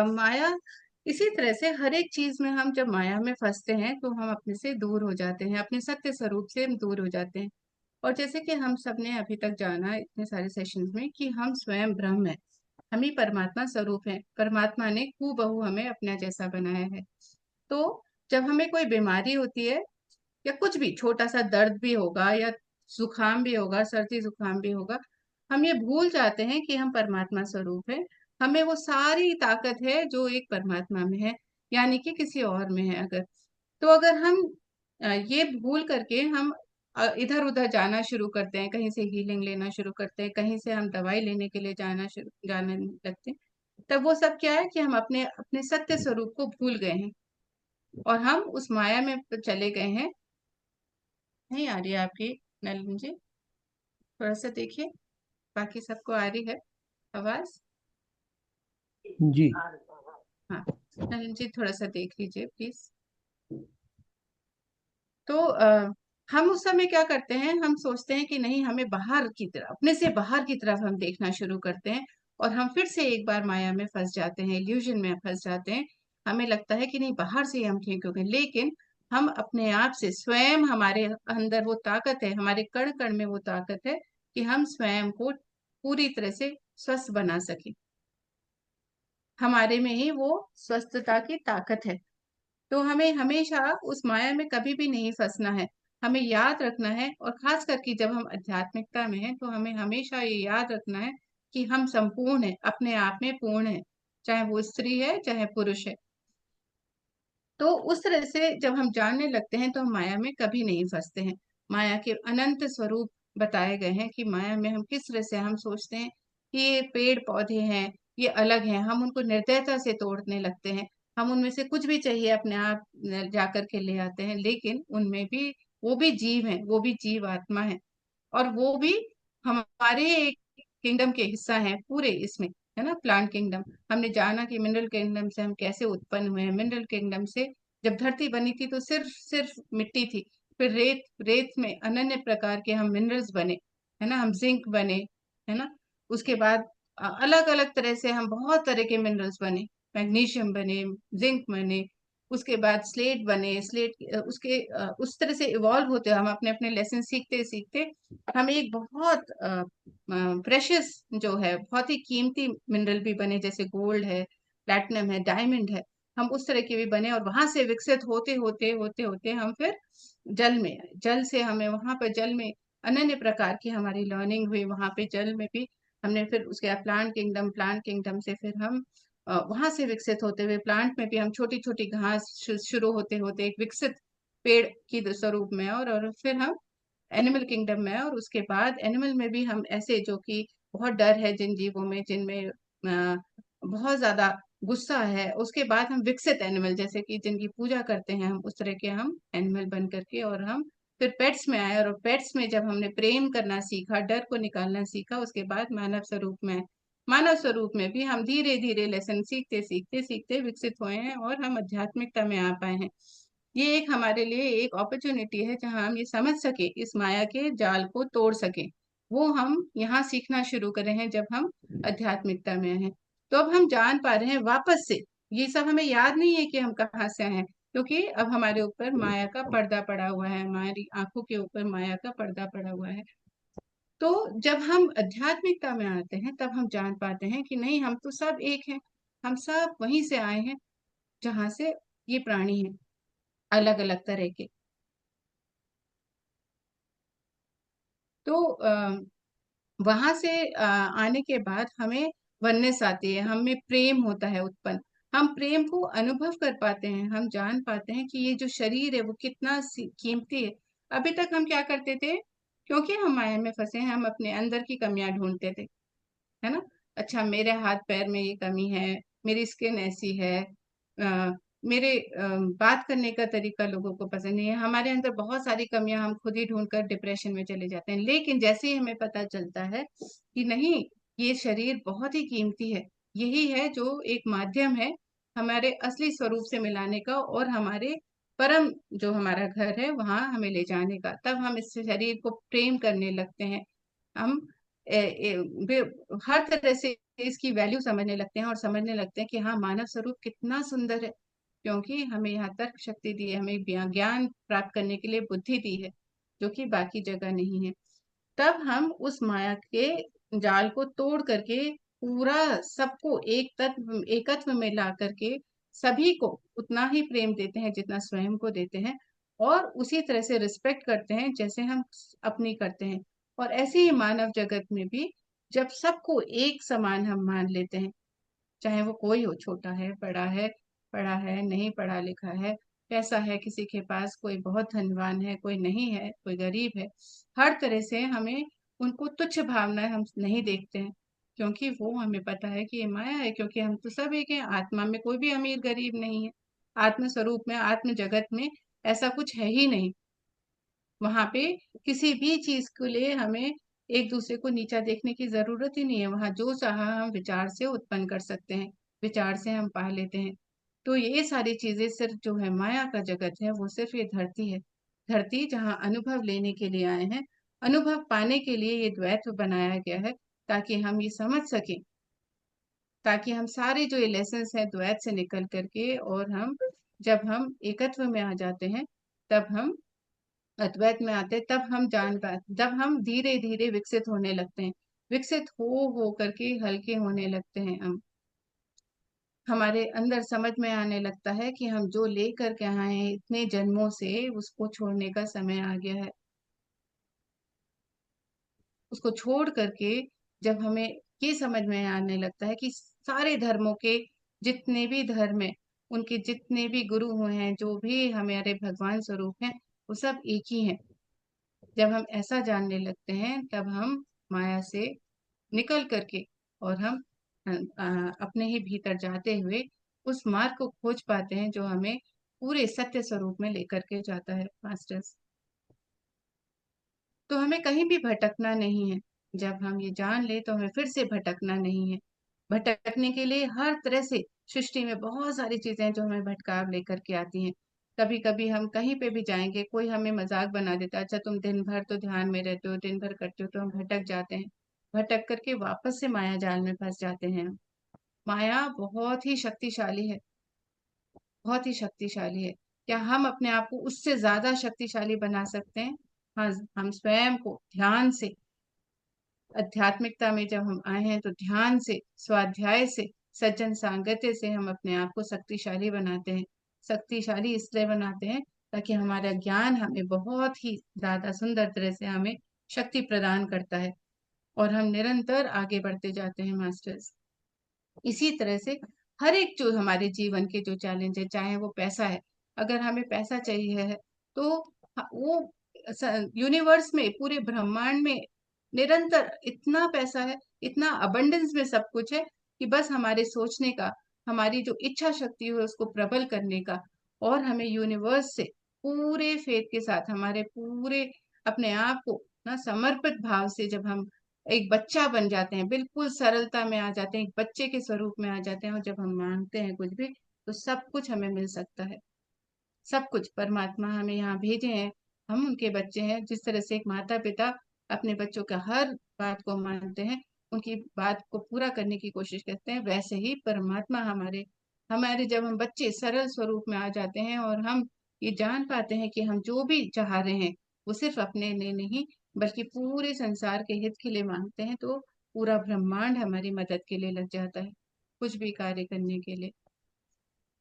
माया इसी तरह से हर एक चीज में हम जब माया में फंसते हैं तो हम अपने से दूर हो जाते हैं, अपने सत्य स्वरूप से हम दूर हो जाते हैं। और जैसे कि हम सबने अभी तक जाना इतने सारे सेशंस में कि हम स्वयं ब्रह्म है, हम ही परमात्मा स्वरूप है, परमात्मा ने हूबहू हमें अपना जैसा बनाया है। तो जब हमें कोई बीमारी होती है या कुछ भी छोटा सा दर्द भी होगा या जुकाम भी होगा, सर्दी जुकाम भी होगा, हम ये भूल जाते हैं कि हम परमात्मा स्वरूप है। हमें वो सारी ताकत है जो एक परमात्मा में है, यानी कि किसी और में है। अगर तो अगर हम ये भूल करके हम इधर उधर जाना शुरू करते हैं, कहीं से हीलिंग लेना शुरू करते हैं, कहीं से हम दवाई लेने के लिए जाने लगते हैं, तब वो सब क्या है कि हम अपने अपने सत्य स्वरूप को भूल गए हैं और हम उस माया में चले गए हैं। नहीं आ रही है आपकी नलिनी जी? थोड़ा सा देखिए, बाकी सबको आ रही है आवाज? जी। हाँ, नलिनी जी थोड़ा सा देख लीजिए प्लीज। तो हम उस समय क्या करते हैं, हम सोचते हैं कि नहीं, हमें बाहर की तरफ, अपने से बाहर की तरफ हम देखना शुरू करते हैं और हम फिर से एक बार माया में फंस जाते हैं, इल्यूजन में फंस जाते हैं। हमें लगता है कि नहीं, बाहर से ही हम ठीक हो गए, लेकिन हम अपने आप से स्वयं, हमारे अंदर वो ताकत है, हमारे कण कण में वो ताकत है कि हम स्वयं को पूरी तरह से स्वस्थ बना सके। हमारे में ही वो स्वस्थता की ताकत है। तो हमें हमेशा उस माया में कभी भी नहीं फंसना है, हमें याद रखना है। और खास करके जब हम आध्यात्मिकता में हैं तो हमें हमेशा ये याद रखना है कि हम संपूर्ण हैं, अपने आप में पूर्ण है, चाहे वो स्त्री है चाहे पुरुष है। तो उस तरह से जब हम जानने लगते हैं तो हम माया में कभी नहीं फंसते हैं। माया के अनंत स्वरूप बताए गए हैं कि माया में हम किस तरह से हम सोचते हैं कि ये पेड़ पौधे हैं, ये अलग हैं, हम उनको निर्दयता से तोड़ने लगते हैं। हम उनमें से कुछ भी चाहिए अपने आप जाकर के ले आते हैं, लेकिन उनमें भी वो भी जीव हैं, वो भी जीव आत्मा है, और वो भी हमारे एक किंगडम के हिस्सा है पूरे इसमें, है ना, प्लांट किंगडम। हमने जाना कि मिनरल किंगडम से हम कैसे उत्पन्न हुए हैं। मिनरल किंगडम से जब धरती बनी थी तो सिर्फ सिर्फ मिट्टी थी, फिर रेत, रेत में अनन्य प्रकार के हम मिनरल्स बने, है ना, हम जिंक बने, है ना। उसके बाद अलग अलग तरह से हम बहुत तरह के मिनरल्स बने, मैग्नीशियम बने, जिंक बने, उसके बाद स्लेट बने, स्लेट उस तरह से इवॉल्व होते हम अपने अपने लेसन सीखते सीखते हम एक बहुत प्रेशियस जो है, बहुत ही कीमती मिनरल भी बने, जैसे गोल्ड है, प्लैटिनम है, डायमंड है। हम उस तरह के भी बने और वहां से विकसित होते होते होते होते हम फिर जल में आए। जल से हमें वहां पर जल में अनन्य प्रकार की हमारी लर्निंग हुई, वहां पे जल में भी हमने फिर उसके बाद प्लांट किंगडम, प्लांट किंगडम से फिर हम वहां से विकसित होते हुए प्लांट में भी हम छोटी छोटी घास शुरू होते होते एक विकसित पेड़ की स्वरूप में, और फिर हम एनिमल किंगडम में है। और उसके बाद एनिमल में भी हम ऐसे जो कि बहुत डर है जिन जीवों में, जिनमें बहुत ज्यादा गुस्सा है, उसके बाद हम विकसित एनिमल जैसे कि जिनकी पूजा करते हैं, हम उस तरह के हम एनिमल बन करके, और हम फिर पेट्स में आए। और पेट्स में जब हमने प्रेम करना सीखा, डर को निकालना सीखा, उसके बाद मानव स्वरूप में आए। मानव स्वरूप में भी हम धीरे धीरे लेसन सीखते सीखते सीखते विकसित हुए हैं और हम आध्यात्मिकता में आ पाए हैं। ये एक हमारे लिए एक अपॉर्चुनिटी है जहां हम ये समझ सके, इस माया के जाल को तोड़ सके। वो हम यहाँ सीखना शुरू करे हैं जब हम आध्यात्मिकता में हैं। तो अब हम जान पा रहे हैं वापस से, ये सब हमें याद नहीं है कि हम कहाँ से आए हैं, क्योंकि अब हमारे ऊपर माया का पर्दा पड़ा हुआ है, हमारी आंखों के ऊपर माया का पर्दा पड़ा हुआ है। तो जब हम आध्यात्मिकता में आते हैं तब हम जान पाते हैं कि नहीं, हम तो सब एक हैं, हम सब वहीं से आए हैं जहां से ये प्राणी हैं, अलग अलग तरह के। तो वहां से आने के बाद हमें वननेस आती है, हमें प्रेम होता है उत्पन्न। हम प्रेम को अनुभव कर पाते हैं, हम जान पाते हैं कि ये जो शरीर है वो कितना कीमती है। अभी तक हम क्या करते थे, क्योंकि हम माया में फंसे हैं, हम अपने अंदर की कमियां ढूंढते थे, है ना। अच्छा, मेरे हाथ पैर में ये कमी है, मेरी स्किन ऐसी है, मेरे बात करने का तरीका लोगों को पसंद नहीं है, हमारे अंदर बहुत सारी कमियां हम खुद ही ढूंढकर डिप्रेशन में चले जाते हैं। लेकिन जैसे ही हमें पता चलता है कि नहीं, ये शरीर बहुत ही कीमती है, यही है जो एक माध्यम है हमारे असली स्वरूप से मिलाने का और हमारे परम जो हमारा घर है वहां हमें ले जाने का, तब हम इस शरीर को प्रेम करने लगते हैं। हम हर तरह से इसकी वैल्यू समझने लगते हैं और समझने लगते हैं कि हाँ, मानव स्वरूप कितना सुंदर है, क्योंकि हमें यहाँ तर्क शक्ति दी है, हमें ज्ञान प्राप्त करने के लिए बुद्धि दी है, जो कि बाकी जगह नहीं है। तब हम उस माया के जाल को तोड़ करके पूरा सबको एक तत्व एकत्व में ला करके सभी को उतना ही प्रेम देते हैं जितना स्वयं को देते हैं, और उसी तरह से रिस्पेक्ट करते हैं जैसे हम अपनी करते हैं। और ऐसे ही मानव जगत में भी जब सबको एक समान हम मान लेते हैं, चाहे वो कोई हो, छोटा है, बड़ा है, पढ़ा है, नहीं पढ़ा लिखा है, पैसा है किसी के पास, कोई बहुत धनवान है, कोई नहीं है, कोई गरीब है, हर तरह से हमें उनको तुच्छ भावनाएं हम नहीं देखते हैं, क्योंकि वो हमें पता है कि ये माया है, क्योंकि हम तो सब एक हैं, आत्मा में कोई भी अमीर गरीब नहीं है। आत्म स्वरूप में, आत्म जगत में ऐसा कुछ है ही नहीं। वहां पे किसी भी चीज के लिए हमें एक दूसरे को नीचा देखने की जरूरत ही नहीं है। वहां जो चाहा हम विचार से उत्पन्न कर सकते हैं, विचार से हम पा लेते हैं। तो ये सारी चीजें सिर्फ जो है माया का जगत है, वो सिर्फ ये धरती है। धरती जहाँ अनुभव लेने के लिए आए हैं, अनुभव पाने के लिए ये द्वैत्व बनाया गया है, ताकि हम ये समझ सकें, ताकि हम सारे जो ये लेसन्स हैं द्वैत से निकल करके, और हम जब हम एकत्व में आ जाते हैं, तब हम अद्वैत में आते हैं, तब हम जान पाते, जब हम धीरे धीरे विकसित होने लगते हैं, विकसित हो करके हल्के होने लगते हैं हम, हमारे अंदर समझ में आने लगता है कि हम जो ले करके आए हैं इतने जन्मों से, उसको छोड़ने का समय आ गया है। उसको छोड़ करके जब हमें ये समझ में आने लगता है कि सारे धर्मों के जितने भी धर्म है, उनके जितने भी गुरु हुए हैं, जो भी हमारे भगवान स्वरूप हैं, वो सब एक ही हैं। जब हम ऐसा जानने लगते हैं, तब हम माया से निकल करके, और हम अपने ही भीतर जाते हुए उस मार्ग को खोज पाते हैं, जो हमें पूरे सत्य स्वरूप में लेकर के जाता है मास्टर्स। तो हमें कहीं भी भटकना नहीं है। जब हम ये जान ले तो हमें फिर से भटकना नहीं है। भटकने के लिए हर तरह से सृष्टि में बहुत सारी चीजें हैं जो हमें भटकाव लेकर के आती हैं। कभी कभी हम कहीं पे भी जाएंगे, कोई हमें मजाक बना देता है, अच्छा तुम दिन भर तो ध्यान में रहते हो, दिन भर करते हो, तो हम भटक जाते हैं। भटक करके वापस से माया जाल में फंस जाते हैं हम। माया बहुत ही शक्तिशाली है, बहुत ही शक्तिशाली है। क्या हम अपने आप को उससे ज्यादा शक्तिशाली बना सकते हैं? हाँ, हम स्वयं को ध्यान से, आध्यात्मिकता में जब हम आए हैं तो ध्यान से, स्वाध्याय से, सज्जन सांगत्य से हम अपने आप को शक्तिशाली बनाते हैं। शक्तिशाली इसलिए बनाते हैं ताकि हमारा ज्ञान हमें बहुत ही ज्यादा सुंदर तरह से हमें शक्ति प्रदान करता है, और हम निरंतर आगे बढ़ते जाते हैं मास्टर्स। इसी तरह से हर एक जो हमारे जीवन के जो चैलेंज है, चाहे वो पैसा है, अगर हमें पैसा चाहिए है, तो वो यूनिवर्स में, पूरे ब्रह्मांड में निरंतर इतना पैसा है, इतना अबंडेंस में सब कुछ है, कि बस हमारे सोचने का, हमारी जो इच्छा शक्ति है उसको प्रबल करने का, और हमें यूनिवर्स से पूरे फेथ के साथ, हमारे पूरे अपने आप को ना समर्पित भाव से जब हम एक बच्चा बन जाते हैं, बिल्कुल सरलता में आ जाते हैं, एक बच्चे के स्वरूप में आ जाते हैं, और जब हम मांगते हैं कुछ भी, तो सब कुछ हमें मिल सकता है। सब कुछ परमात्मा हमें यहाँ भेजे हैं, हम उनके बच्चे हैं। जिस तरह से एक माता पिता अपने बच्चों का हर बात को मानते हैं, उनकी बात को पूरा करने की कोशिश करते हैं, वैसे ही परमात्मा हमारे हमारे जब हम बच्चे सरल स्वरूप में आ जाते हैं, और हम ये जान पाते हैं कि हम जो भी चाह रहे हैं वो सिर्फ अपने लिए नहीं, बल्कि पूरे संसार के हित के लिए मांगते हैं, तो पूरा ब्रह्मांड हमारी मदद के लिए लग जाता है, कुछ भी कार्य करने के लिए।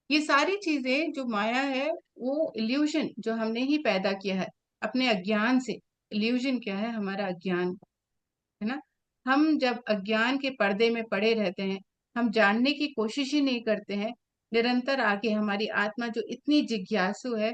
ये सारी चीजें जो माया है, वो इल्यूजन जो हमने ही पैदा किया है अपने अज्ञान से। इल्यूजन क्या है? हमारा अज्ञान, है ना। हम जब अज्ञान के पर्दे में पड़े रहते हैं, हम जानने की कोशिश ही नहीं करते हैं, निरंतर आके हमारी आत्मा जो इतनी जिज्ञासु है,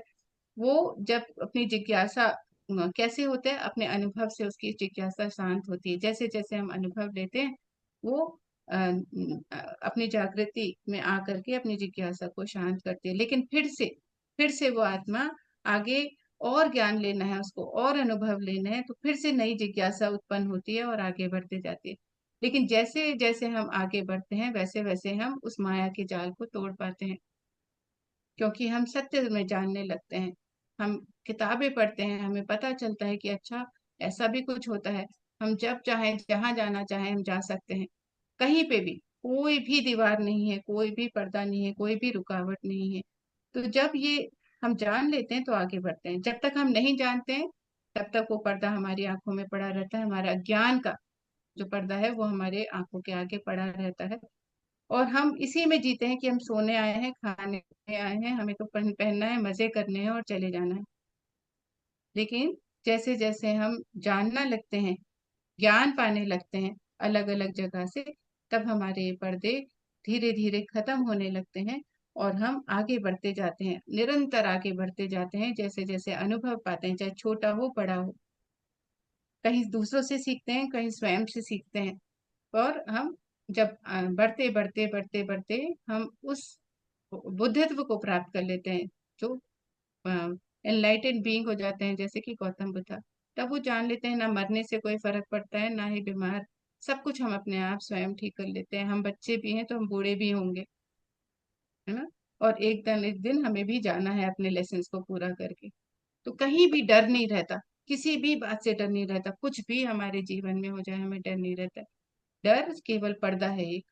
वो जब अपनी जिज्ञासा कैसे होता है, अपने अनुभव से उसकी जिज्ञासा शांत होती है। जैसे जैसे हम अनुभव लेते हैं, वो अपनी जागृति में आकर के अपनी जिज्ञासा को शांत करती है। लेकिन फिर से वो आत्मा आगे और ज्ञान लेना है उसको, और अनुभव लेना है, तो फिर से नई जिज्ञासा उत्पन्न होती है और आगे बढ़ते जाती है। लेकिन जैसे जैसे हम आगे बढ़ते हैं, वैसे वैसे हम उस माया के जाल को तोड़ पाते हैं, क्योंकि हम सत्य में जानने लगते हैं। हम किताबें पढ़ते हैं, हमें पता चलता है कि अच्छा, ऐसा भी कुछ होता है। हम जब चाहें, जहां जाना चाहें, हम जा सकते हैं। कहीं पे भी कोई भी दीवार नहीं है, कोई भी पर्दा नहीं है, कोई भी रुकावट नहीं है। तो जब ये हम जान लेते हैं तो आगे बढ़ते हैं। जब तक हम नहीं जानते हैं तब तक वो पर्दा हमारी आंखों में पड़ा रहता है। हमारा अज्ञान का जो पर्दा है वो हमारे आंखों के आगे पड़ा रहता है। और हम इसी में जीते हैं कि हम सोने आए हैं, खाने आए हैं, हमें तो पहनना है, मजे करने हैं और चले जाना है। लेकिन जैसे जैसे हम जानना लगते हैं, ज्ञान पाने लगते हैं अलग अलग जगह से, तब हमारे ये पर्दे धीरे धीरे खत्म होने लगते हैं और हम आगे बढ़ते जाते हैं, निरंतर आगे बढ़ते जाते हैं। जैसे जैसे अनुभव पाते हैं, चाहे छोटा हो बड़ा हो, कहीं दूसरों से सीखते हैं, कहीं स्वयं से सीखते हैं। और हम जब बढ़ते बढ़ते बढ़ते बढ़ते हम उस बुद्धित्व को प्राप्त कर लेते हैं, जो एनलाइटेड बीइंग हो जाते हैं, जैसे कि गौतम बुद्धा। तब वो जान लेते हैं ना मरने से कोई फर्क पड़ता है, ना ही बीमार। सब कुछ हम अपने आप स्वयं ठीक कर लेते हैं। हम बच्चे भी हैं तो हम बूढ़े भी होंगे, है ना। और एक दिन हमें भी जाना है अपने लेसन को पूरा करके। तो कहीं भी डर नहीं रहता, किसी भी बात से डर नहीं रहता, कुछ भी हमारे जीवन में हो जाए हमें डर नहीं रहता। डर केवल पर्दा है एक,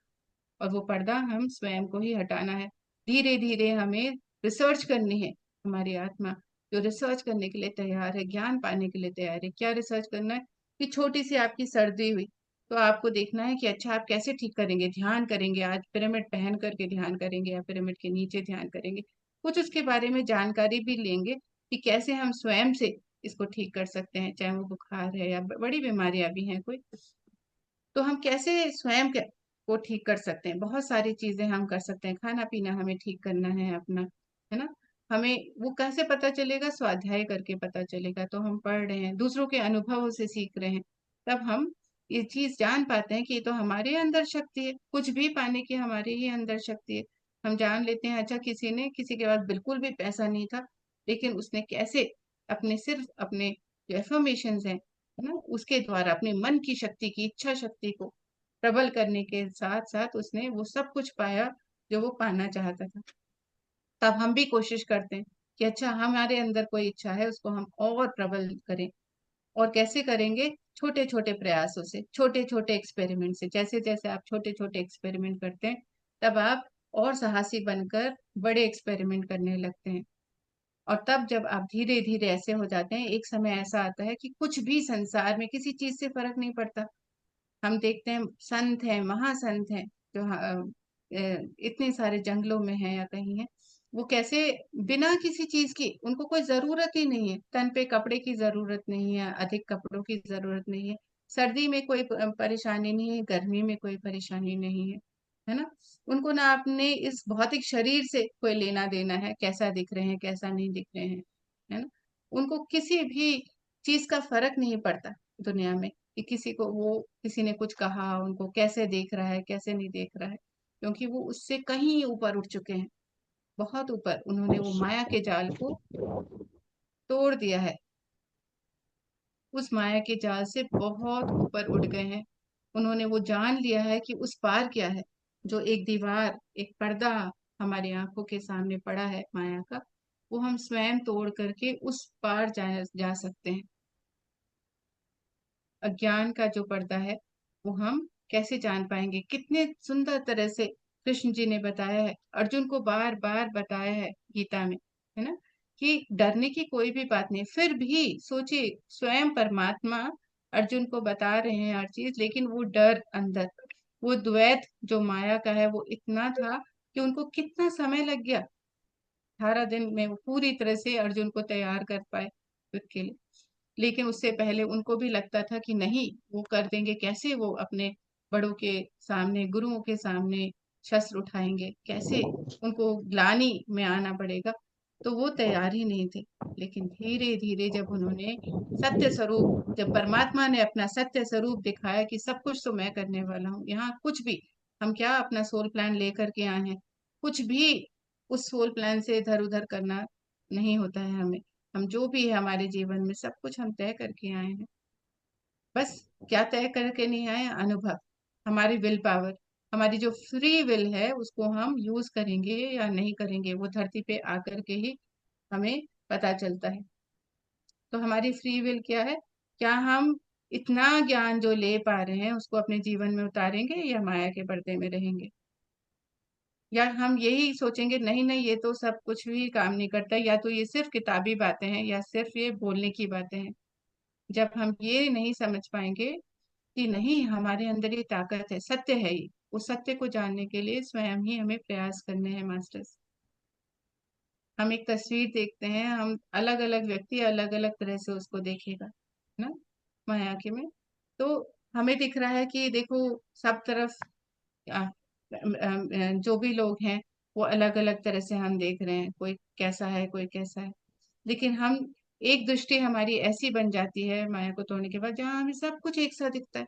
और वो पर्दा हम स्वयं को ही हटाना है। धीरे धीरे हमें रिसर्च करनी है। हमारी आत्मा जो रिसर्च करने के लिए तैयार है, ज्ञान पाने के लिए तैयार है। क्या रिसर्च करना है? कि छोटी सी आपकी सर्दी हुई तो आपको देखना है कि अच्छा आप कैसे ठीक करेंगे। ध्यान करेंगे, आज पिरामिड पहन करके ध्यान करेंगे या पिरामिड के नीचे ध्यान करेंगे। कुछ उसके बारे में जानकारी भी लेंगे कि कैसे हम स्वयं से इसको ठीक कर सकते हैं, चाहे वो बुखार है या बड़ी बीमारियां भी हैं कोई। तो हम कैसे स्वयं को ठीक कर सकते हैं? बहुत सारी चीजें हम कर सकते हैं। खाना पीना हमें ठीक करना है अपना, है ना। हमें वो कैसे पता चलेगा? स्वाध्याय करके पता चलेगा। तो हम पढ़ रहे हैं, दूसरों के अनुभवों से सीख रहे हैं, तब हम ये चीज जान पाते हैं कि ये तो हमारे अंदर शक्ति है, कुछ भी पाने की हमारे ही अंदर शक्ति है। हम जान लेते हैं अच्छा किसी के पास बिल्कुल भी पैसा नहीं था, लेकिन उसने कैसे अपने सिर्फ अपने जो एफर्मेशन है ना, उसके द्वारा अपने मन की शक्ति की इच्छा शक्ति को प्रबल करने के साथ साथ उसने वो सब कुछ पाया जो वो पाना चाहता था। तब हम भी कोशिश करते हैं कि अच्छा हमारे अंदर कोई इच्छा है, उसको हम और प्रबल करें। और कैसे करेंगे? छोटे छोटे प्रयासों से, छोटे छोटे एक्सपेरिमेंट से। जैसे जैसे आप छोटे छोटे एक्सपेरिमेंट करते हैं, तब आप और साहसी बनकर बड़े एक्सपेरिमेंट करने लगते हैं। और तब जब आप धीरे धीरे ऐसे हो जाते हैं, एक समय ऐसा आता है कि कुछ भी संसार में किसी चीज से फर्क नहीं पड़ता। हम देखते हैं संत हैं, महासंत हैं, जो इतने सारे जंगलों में हैं या कहीं हैं। वो कैसे बिना किसी चीज की, उनको कोई जरूरत ही नहीं है, तन पे कपड़े की जरूरत नहीं है, अधिक कपड़ों की जरूरत नहीं है। सर्दी में कोई परेशानी नहीं है, गर्मी में कोई परेशानी नहीं है ना। उनको ना अपने इस भौतिक शरीर से कोई लेना देना है, कैसा दिख रहे हैं कैसा नहीं दिख रहे हैं, है ना। उनको किसी भी चीज का फर्क नहीं पड़ता दुनिया में, कि किसी ने कुछ कहा, उनको कैसे देख रहा है कैसे नहीं देख रहा है, क्योंकि वो उससे कहीं ऊपर उठ चुके हैं। बहुत ऊपर उन्होंने वो माया के जाल को तोड़ दिया है। उस माया के जाल से बहुत ऊपर उठ गए हैं। उन्होंने वो जान लिया है कि उस पार क्या है। जो एक दीवार, एक पर्दा हमारी आंखों के सामने पड़ा है माया का, वो हम स्वयं तोड़ करके उस पार जा सकते हैं। अज्ञान का जो पर्दा है वो हम कैसे जान पाएंगे? कितने सुंदर तरह से कृष्ण जी ने बताया है, अर्जुन को बार बार बताया है गीता में, है ना। कि डरने की कोई भी बात नहीं। फिर भी सोचिए, स्वयं परमात्मा अर्जुन को बता रहे हैं हर चीज, लेकिन वो डर अंदर, वो द्वैत जो माया का है वो इतना था कि उनको कितना समय लग गया। 18 दिन में वो पूरी तरह से अर्जुन को तैयार कर पाए युद्ध के लिए। लेकिन उससे पहले उनको भी लगता था कि नहीं, वो कर देंगे। कैसे वो अपने बड़ों के सामने, गुरुओं के सामने शस्त्र उठाएंगे, कैसे उनको ग्लानि में आना पड़ेगा। तो वो तैयार ही नहीं थे। लेकिन धीरे धीरे जब उन्होंने सत्य स्वरूप, जब परमात्मा ने अपना सत्य स्वरूप दिखाया कि सब कुछ तो मैं करने वाला हूँ, यहाँ कुछ भी, हम क्या अपना सोल प्लान लेकर के आए हैं? कुछ भी उस सोल प्लान से इधर उधर करना नहीं होता है हमें। हम जो भी है हमारे जीवन में, सब कुछ हम तय करके आए हैं। बस क्या तय करके नहीं आए? अनुभव, हमारी विल पावर, हमारी जो फ्री विल है उसको हम यूज करेंगे या नहीं करेंगे, वो धरती पे आकर के ही हमें पता चलता है। तो हमारी फ्री विल क्या है? क्या हम इतना ज्ञान जो ले पा रहे हैं उसको अपने जीवन में उतारेंगे या माया के पर्दे में रहेंगे? या हम यही सोचेंगे नहीं नहीं ये तो सब कुछ भी काम नहीं करता, या तो ये सिर्फ किताबी बातें हैं, या सिर्फ ये बोलने की बातें हैं। जब हम ये नहीं समझ पाएंगे कि नहीं, हमारे अंदर ये ताकत है, सत्य है ये, उस सत्य को जानने के लिए स्वयं ही हमें प्रयास करने हैं मास्टर्स। हम एक तस्वीर देखते हैं, हम अलग अलग व्यक्ति अलग अलग तरह से उसको देखेगा, है ना, माया के में। तो हमें दिख रहा है कि देखो सब तरफ जो भी लोग हैं वो अलग अलग तरह से हम देख रहे हैं, कोई कैसा है कोई कैसा है। लेकिन हम एक दृष्टि हमारी ऐसी बन जाती है माया को तोड़ने के बाद, जहाँ हमें सब कुछ एक सा दिखता है,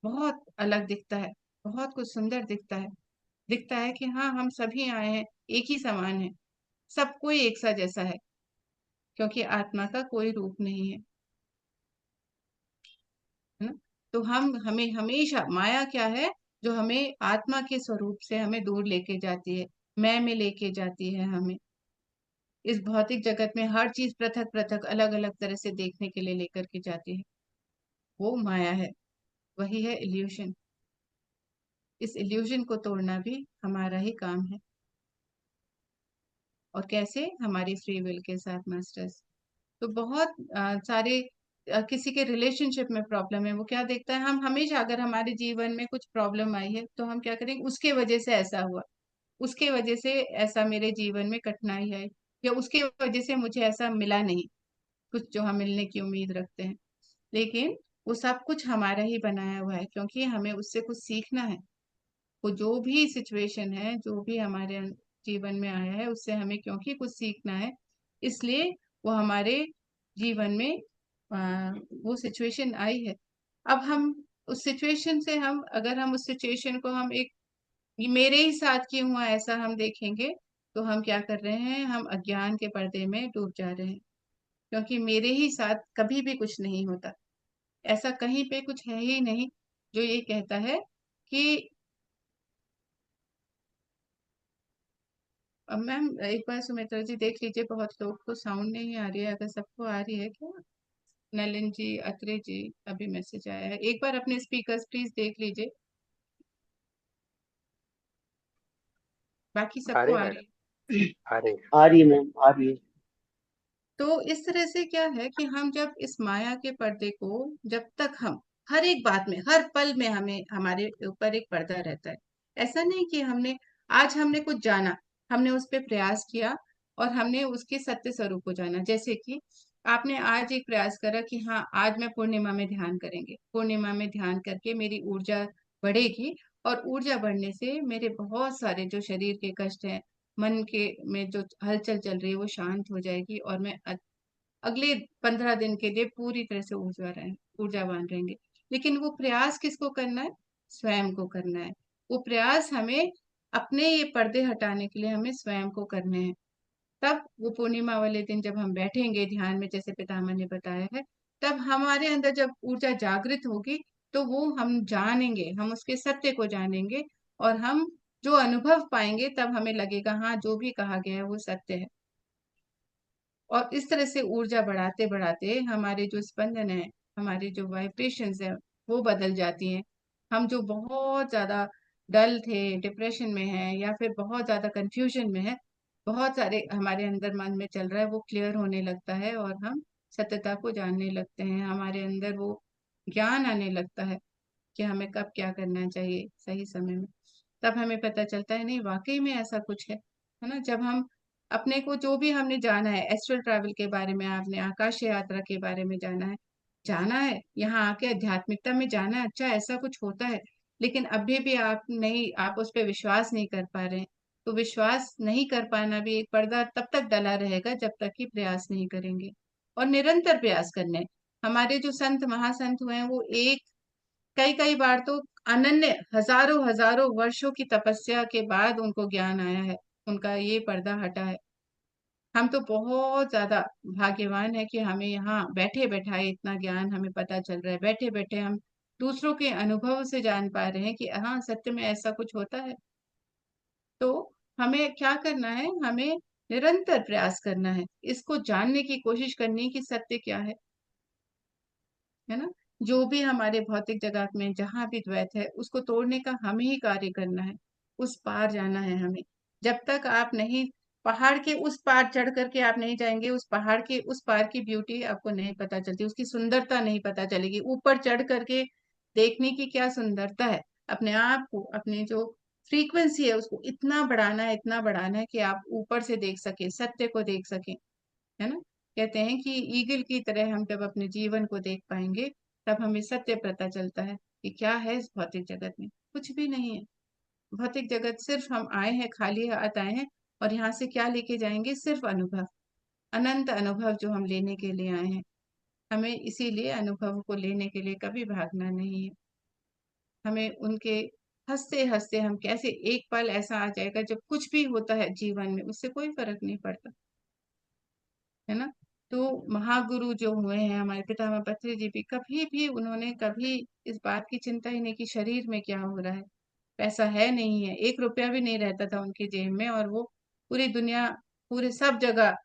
बहुत अलग दिखता है, बहुत कुछ सुंदर दिखता है। दिखता है कि हाँ, हम सभी आए हैं, एक ही समान है, सब कोई एक सा जैसा है, क्योंकि आत्मा का कोई रूप नहीं है ना। तो हम हमें हमेशा माया क्या है, जो हमें आत्मा के स्वरूप से हमें दूर लेके जाती है, मैं में लेके जाती है हमें। इस भौतिक जगत में हर चीज पृथक पृथक अलग अलग तरह से देखने के लिए लेकर के जाती है, वो माया है, वही है इल्यूशन। इस इल्यूशन को तोड़ना भी हमारा ही काम है। और कैसे? हमारी फ्री विल के साथ मास्टर्स। तो बहुत सारे किसी के रिलेशनशिप में प्रॉब्लम है, वो क्या देखता है, हम हमेशा अगर हमारे जीवन में कुछ प्रॉब्लम आई है तो हम क्या करेंगे, उसके वजह से ऐसा हुआ, उसके वजह से ऐसा मेरे जीवन में कठिनाई है, या उसके वजह से मुझे ऐसा मिला नहीं कुछ जो हम मिलने की उम्मीद रखते हैं। लेकिन वो सब कुछ हमारा ही बनाया हुआ है, क्योंकि हमें उससे कुछ सीखना है। वो जो भी सिचुएशन है, जो भी हमारे जीवन में आया है, उससे हमें क्योंकि कुछ सीखना है, इसलिए वो हमारे जीवन में वो सिचुएशन आई है। अब हम उस सिचुएशन से, हम अगर हम उस सिचुएशन को हम एक ये मेरे ही साथ क्यों हुआ ऐसा हम देखेंगे, तो हम क्या कर रहे हैं, हम अज्ञान के पर्दे में डूब जा रहे हैं। क्योंकि मेरे ही साथ कभी भी कुछ नहीं होता, ऐसा कहीं पे कुछ है ही नहीं जो ये कहता है कि अब मैम एक बार सुमित्रा जी देख लीजिए, बहुत लोग को साउंड नहीं आ रही है, अगर सबको आ रही है क्या? नलिन जी, अत्रे जी, अभी मैसेज आया है, एक बार अपने स्पीकर्स प्लीज देख लीजिए। बाकी आ सबको रही आ मैडम, रही है। आ रही। आ रही है मैम, आ रही है। तो इस तरह से क्या है कि हम जब इस माया के पर्दे को, जब तक हम हर एक बात में, हर पल में हमें हमारे ऊपर एक पर्दा रहता है। ऐसा नहीं कि हमने आज हमने कुछ जाना, हमने उस पर प्रयास किया और हमने उसके सत्य स्वरूप को जाना। जैसे कि आपने आज एक प्रयास करा कि हाँ, आज मैं पूर्णिमा में ध्यान करेंगे, पूर्णिमा में ध्यान करके मेरी ऊर्जा बढ़ेगी, और ऊर्जा बढ़ने से मेरे बहुत सारे जो शरीर के कष्ट हैं, मन के में जो हलचल चल रही है वो शांत हो जाएगी, और मैं अगले 15 दिन के लिए पूरी तरह से ऊर्जावान रहेंगे। लेकिन वो प्रयास किसको करना है? स्वयं को करना है। वो प्रयास हमें अपने ये पर्दे हटाने के लिए हमें स्वयं को करने हैं। तब वो पूर्णिमा वाले दिन जब हम बैठेंगे ध्यान में, जैसे पितामह ने बताया है, तब हमारे अंदर जब ऊर्जा जागृत होगी, तो वो हम जानेंगे, हम उसके सत्य को जानेंगे, और हम जो अनुभव पाएंगे तब हमें लगेगा हाँ, जो भी कहा गया है वो सत्य है। और इस तरह से ऊर्जा बढ़ाते बढ़ाते हमारे जो स्पंदन है, हमारी जो वाइब्रेशंस है, वो बदल जाती हैं। हम जो बहुत ज्यादा डल थे, डिप्रेशन में है, या फिर बहुत ज्यादा कंफ्यूजन में है, बहुत सारे हमारे अंदर मन में चल रहा है, वो क्लियर होने लगता है, और हम सत्यता को जानने लगते हैं। हमारे अंदर वो ज्ञान आने लगता है कि हमें कब क्या करना चाहिए सही समय में। तब हमें पता चलता है नहीं, वाकई में ऐसा कुछ है ना। जब हम अपने को, जो भी हमने जाना है, एस्ट्रल ट्रैवल के बारे में, आपने आकाश यात्रा के बारे में जाना है, यहाँ आके आध्यात्मिकता में जाना है, अच्छा ऐसा कुछ होता है, लेकिन अभी भी आप नहीं, आप उस पर विश्वास नहीं कर पा रहे हैं। तो विश्वास नहीं कर पाना भी एक पर्दा तब तक डला रहेगा जब तक कि प्रयास नहीं करेंगे, और निरंतर प्रयास करने। हमारे जो संत महासंत हुए हैं, वो एक कई कई बार तो अनन्य हजारों हजारों वर्षों की तपस्या के बाद उनको ज्ञान आया है, उनका ये पर्दा हटा है। हम तो बहुत ज्यादा भाग्यवान है कि हमें यहाँ बैठे बैठाए इतना ज्ञान हमें पता चल रहा है, बैठे बैठे हम दूसरों के अनुभव से जान पा रहे हैं कि हाँ, सत्य में ऐसा कुछ होता है। तो हमें क्या करना है, हमें निरंतर प्रयास करना है, इसको जानने की कोशिश करनी है कि सत्य क्या है है ना। जो भी हमारे भौतिक जगत में जहां भी द्वैत है उसको तोड़ने का हमें ही कार्य करना है, उस पार जाना है हमें। जब तक आप नहीं पहाड़ के उस पार चढ़ करके आप नहीं जाएंगे, उस पहाड़ के उस पार की ब्यूटी आपको नहीं पता चलती, उसकी सुंदरता नहीं पता चलेगी। ऊपर चढ़ करके देखने की क्या सुंदरता है, अपने आप को, अपनी जो फ्रीक्वेंसी है उसको इतना बढ़ाना है, इतना बढ़ाना है कि आप ऊपर से देख सके, सत्य को देख सके, है ना। कहते हैं कि ईगल की तरह हम जब अपने जीवन को देख पाएंगे, तब हमें सत्य पता चलता है कि क्या है इस भौतिक जगत में। कुछ भी नहीं है। भौतिक जगत सिर्फ हम आए हैं, खाली हाथ आए हैं, और यहाँ से क्या लेके जाएंगे? सिर्फ अनुभव, अनंत अनुभव जो हम लेने के लिए आए हैं। हमें इसीलिए अनुभव को लेने के लिए कभी भागना नहीं है। हमें उनके हंसते हंसते, हम कैसे एक पल ऐसा आ जाएगा जब कुछ भी होता है जीवन में उससे कोई फर्क नहीं पड़ता, है ना। तो महागुरु जो हुए हैं हमारे पितामह पत्री जी भी, कभी भी उन्होंने कभी इस बात की चिंता ही नहीं की शरीर में क्या हो रहा है। पैसा है नहीं है, 1 रुपया भी नहीं रहता था उनकी जेब में, और वो पूरी दुनिया, पूरे सब जगह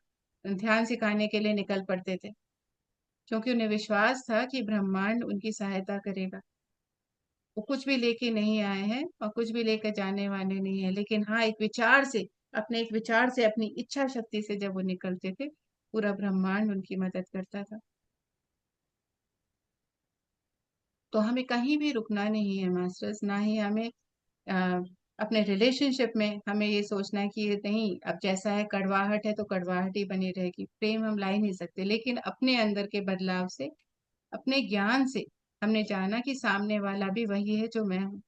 ध्यान सिखाने के लिए निकल पड़ते थे, क्योंकि उन्हें विश्वास था कि ब्रह्मांड उनकी सहायता करेगा। वो कुछ भी लेके नहीं आए हैं और कुछ भी लेकर जाने वाले नहीं है, लेकिन हाँ, एक विचार से, अपने एक विचार से, अपनी इच्छा शक्ति से जब वो निकलते थे, पूरा ब्रह्मांड उनकी मदद करता था। तो हमें कहीं भी रुकना नहीं है मास्टर्स, ना ही हमें अ, अपने रिलेशनशिप में हमें ये सोचना है कि ये नहीं, अब जैसा है कड़वाहट है तो कड़वाहट ही बनी रहेगी, प्रेम हम ला ही नहीं सकते। लेकिन अपने अंदर के बदलाव से, अपने ज्ञान से, हमने जाना कि सामने वाला भी वही है जो मैं हूँ,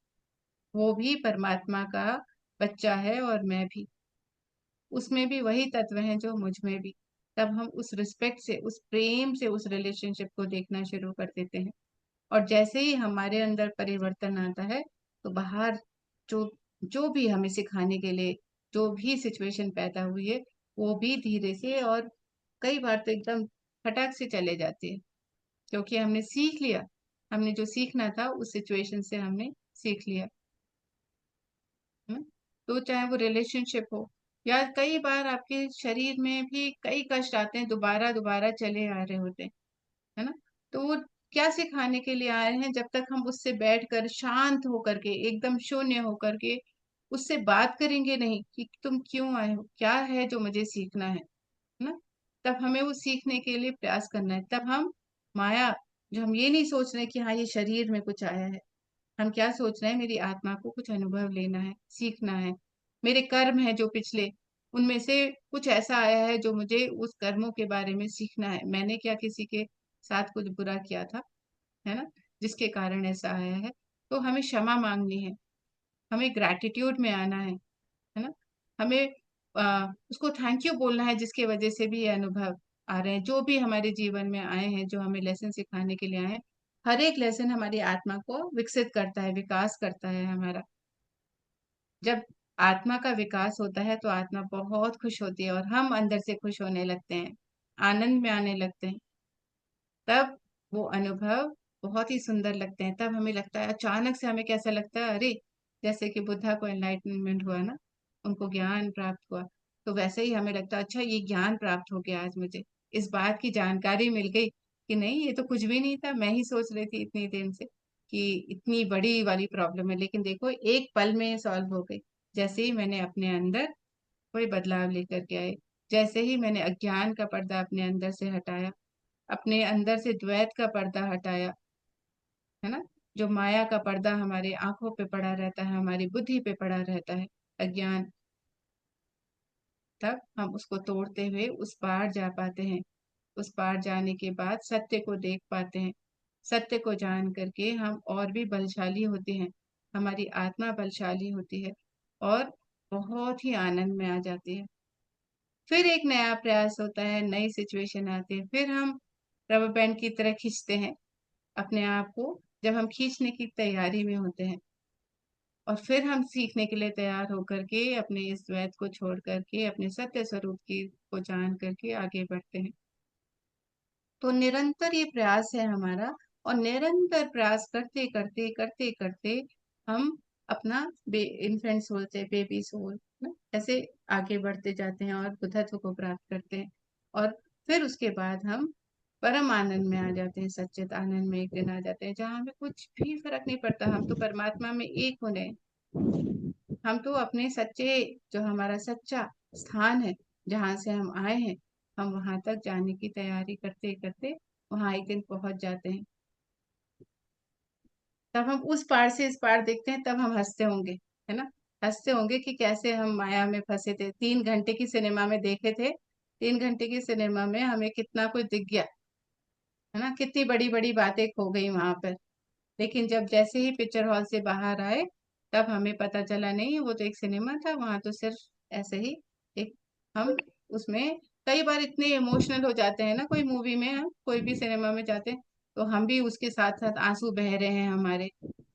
वो भी परमात्मा का बच्चा है और मैं भी, उसमें भी वही तत्व हैं जो मुझ में भी। तब हम उस रिस्पेक्ट से, उस प्रेम से उस रिलेशनशिप को देखना शुरू कर देते हैं। और जैसे ही हमारे अंदर परिवर्तन आता है, तो बाहर जो जो भी हमें सिखाने के लिए जो भी सिचुएशन पैदा हुई है, वो भी धीरे से, और कई बार तो एकदम फटाक से चले जाती है, क्योंकि हमने सीख लिया। हमने जो सीखना था उस सिचुएशन से हमने सीख लिया। तो चाहे वो रिलेशनशिप हो, या कई बार आपके शरीर में भी कई कष्ट आते हैं, दोबारा दोबारा चले आ रहे होते हैं, है ना। तो वो क्या सिखाने के लिए आए हैं? जब तक हम उससे बैठकर शांत होकर के, एकदम शून्य होकर के उससे बात करेंगे नहीं कि तुम क्यों आए हो, क्या है जो मुझे सीखना है ना, तब हमें वो सीखने के लिए प्रयास करना है। तब हम माया, जो हम ये नहीं सोच रहे कि हाँ ये शरीर में कुछ आया है, हम क्या सोच रहे हैं, मेरी आत्मा को कुछ अनुभव लेना है, सीखना है। मेरे कर्म है जो पिछले, उनमें से कुछ ऐसा आया है जो मुझे उस कर्मों के बारे में सीखना है। मैंने क्या किसी के साथ कुछ बुरा किया था, है ना, जिसके कारण ऐसा आया है। तो हमें क्षमा मांगनी है, हमें ग्रैटिट्यूड में आना है ना। हमें उसको थैंक यू बोलना है, जिसकी वजह से भी ये अनुभव आ रहे हैं, जो भी हमारे जीवन में आए हैं, जो हमें लेसन सिखाने के लिए आए हैं। हर एक लेसन हमारी आत्मा को विकसित करता है, विकास करता है हमारा। जब आत्मा का विकास होता है तो आत्मा बहुत खुश होती है, और हम अंदर से खुश होने लगते हैं, आनंद में आने लगते हैं। तब वो अनुभव बहुत ही सुंदर लगते हैं। तब हमें लगता है, अचानक से हमें कैसा लगता है, अरे, जैसे कि बुद्धा को एनलाइटनमेंट हुआ ना, उनको ज्ञान प्राप्त हुआ, तो वैसे ही हमें लगता है, अच्छा ये ज्ञान प्राप्त हो गया, आज मुझे इस बात की जानकारी मिल गई कि नहीं, ये तो कुछ भी नहीं था, मैं ही सोच रही थी इतनी दिन से कि इतनी बड़ी वाली प्रॉब्लम है, लेकिन देखो एक पल में सॉल्व हो गई। जैसे ही मैंने अपने अंदर कोई बदलाव लेकर के आए, जैसे ही मैंने अज्ञान का पर्दा अपने अंदर से हटाया, अपने अंदर से द्वैत का पर्दा हटाया, है ना, जो माया का पर्दा हमारी आंखों पे पड़ा रहता है, हमारी बुद्धि पे पड़ा रहता है, अज्ञान, तब हम उसको तोड़ते हुए उस पार जा पाते हैं। उस पार जाने के बाद सत्य को देख पाते हैं। सत्य को जान करके हम और भी बलशाली होते हैं, हमारी आत्मा बलशाली होती है, और बहुत ही आनंद में आ जाती है। फिर एक नया प्रयास होता है, नई सिचुएशन आती है, फिर हम रबर बैंड की तरह खींचते हैं अपने आप को। जब हम खींचने की तैयारी में होते हैं, और फिर हम सीखने के लिए तैयार होकर के अपने इस द्वैत को छोड़ करके अपने सत्य स्वरूप की को जान करके आगे बढ़ते हैं। तो निरंतर ये प्रयास है हमारा, और निरंतर प्रयास करते करते करते करते हम अपना इन्फेंट सोल से बेबी सोल ना, ऐसे आगे बढ़ते जाते हैं और बुद्धत्व को प्राप्त करते हैं। और फिर उसके बाद हम परम आनंद में आ जाते हैं, सच्चित आनंद में एक दिन आ जाते हैं, जहाँ हमें कुछ भी फर्क नहीं पड़ता, हम तो परमात्मा में एक होने, हम तो अपने सच्चे, जो हमारा सच्चा स्थान है, जहाँ से हम आए हैं, हम वहां तक जाने की तैयारी करते करते वहां एक दिन पहुंच जाते हैं। तब हम उस पार से इस पार देखते हैं, तब हम हंसते होंगे, है ना। हंसते होंगे कि कैसे हम माया में फंसे थे, 3 घंटे की सिनेमा में देखे थे, 3 घंटे की सिनेमा में हमें कितना कुछ दिख गया, है ना, कितनी बड़ी बड़ी बातें खो गई वहां पर। लेकिन जब जैसे ही पिक्चर हॉल से बाहर आए, तब हमें पता चला नहीं वो तो एक सिनेमा था, वहां तो सिर्फ ऐसे ही एक, हम उसमें कई बार इतने इमोशनल हो जाते हैं ना, कोई मूवी में, हम कोई भी सिनेमा में जाते हैं तो हम भी उसके साथ साथ आंसू बह रहे हैं हमारे,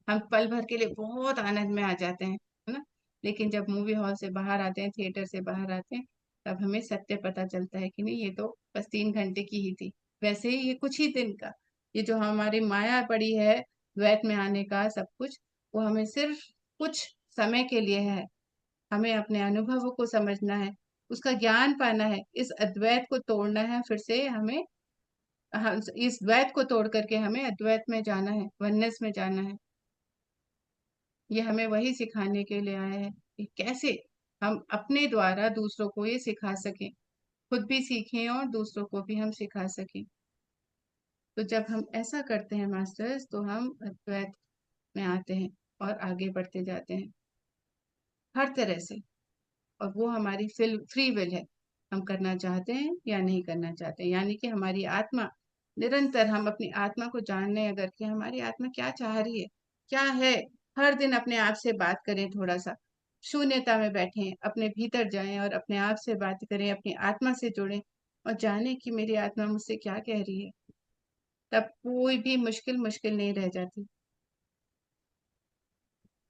हम पल भर के लिए बहुत आनंद में आ जाते हैं, है ना। लेकिन जब मूवी हॉल से बाहर आते हैं, थिएटर से बाहर आते हैं, तब हमें सत्य पता चलता है कि नहीं, ये तो बस 3 घंटे की ही थी। वैसे ही ये कुछ ही दिन का, ये जो हमारी माया पड़ी है द्वैत में आने का सब कुछ, वो हमें सिर्फ कुछ समय के लिए है। हमें अपने अनुभवों को समझना है, उसका ज्ञान पाना है, इस अद्वैत को तोड़ना है, फिर से हमें, इस द्वैत को तोड़ करके हमें अद्वैत में जाना है, वननेस में जाना है। ये हमें वही सिखाने के लिए आया है कि कैसे हम अपने द्वारा दूसरों को ये सिखा सकें, खुद भी सीखें और दूसरों को भी हम सिखा सकें। तो जब हम ऐसा करते हैं मास्टर्स, तो हम अद्वैत में आते हैं और आगे बढ़ते जाते हैं हर तरह से। और वो हमारी फ्री विल है, हम करना चाहते हैं या नहीं करना चाहते हैं। यानी कि हमारी आत्मा, निरंतर हम अपनी आत्मा को जानने, अगर कि हमारी आत्मा क्या चाह रही है, क्या है, हर दिन अपने आप से बात करें, थोड़ा सा शून्यता में बैठें, अपने भीतर जाएं और अपने आप से बात करें, अपनी आत्मा से जुड़ें और जाने कि मेरी आत्मा मुझसे क्या कह रही है। तब कोई भी मुश्किल मुश्किल नहीं रह जाती,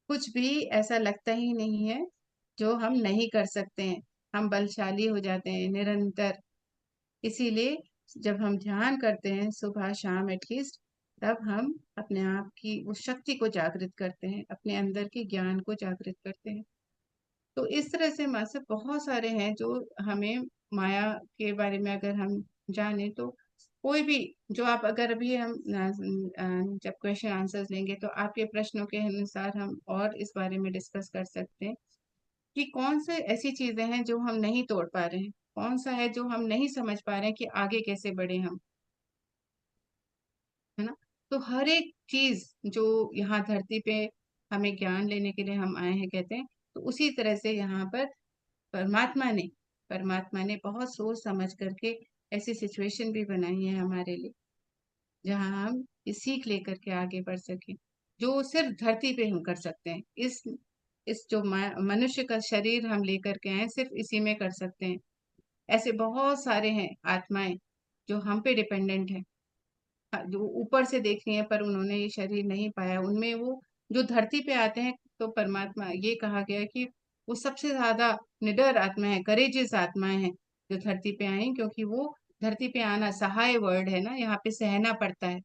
कुछ भी ऐसा लगता ही नहीं है जो हम नहीं कर सकते हैं। हम बलशाली हो जाते हैं निरंतर। इसीलिए जब हम ध्यान करते हैं सुबह शाम एटलीस्ट, तब हम अपने आप की उस शक्ति को जागृत करते हैं, अपने अंदर के ज्ञान को जागृत करते हैं। तो इस तरह से मासे बहुत सारे हैं जो हमें माया के बारे में अगर हम जाने, तो कोई भी, जो आप अगर अभी हम जब क्वेश्चन आंसर्स लेंगे, तो आपके प्रश्नों के अनुसार हम और इस बारे में डिस्कस कर सकते हैं कि कौन से ऐसी चीजें हैं जो हम नहीं तोड़ पा रहे हैं, कौन सा है जो हम नहीं समझ पा रहे हैं कि आगे कैसे बढ़े हम, है ना। तो हर एक चीज जो यहाँ धरती पे हमें ज्ञान लेने के लिए हम आए हैं, कहते हैं, तो उसी तरह से यहाँ पर परमात्मा ने परमात्मा ने बहुत सोच समझ करके ऐसी सिचुएशन भी बनाई है हमारे लिए, जहाँ हम ये सीख लेकर के आगे बढ़ सके, जो सिर्फ धरती पे हम कर सकते हैं। इस जो मनुष्य का शरीर हम लेकर के आए, सिर्फ इसी में कर सकते हैं। ऐसे बहुत सारे हैं आत्माएं जो हम पे डिपेंडेंट है, जो ऊपर से देख रही हैं पर उन्होंने ये शरीर नहीं पाया, उनमें वो जो धरती पे आते हैं, तो परमात्मा, ये कहा गया है कि वो सबसे ज्यादा निडर आत्मा है, करेजियस आत्माएं हैं जो धरती पे आई, क्योंकि वो धरती पे आना, सहाय वर्ड है ना, यहाँ पे सहना पड़ता है।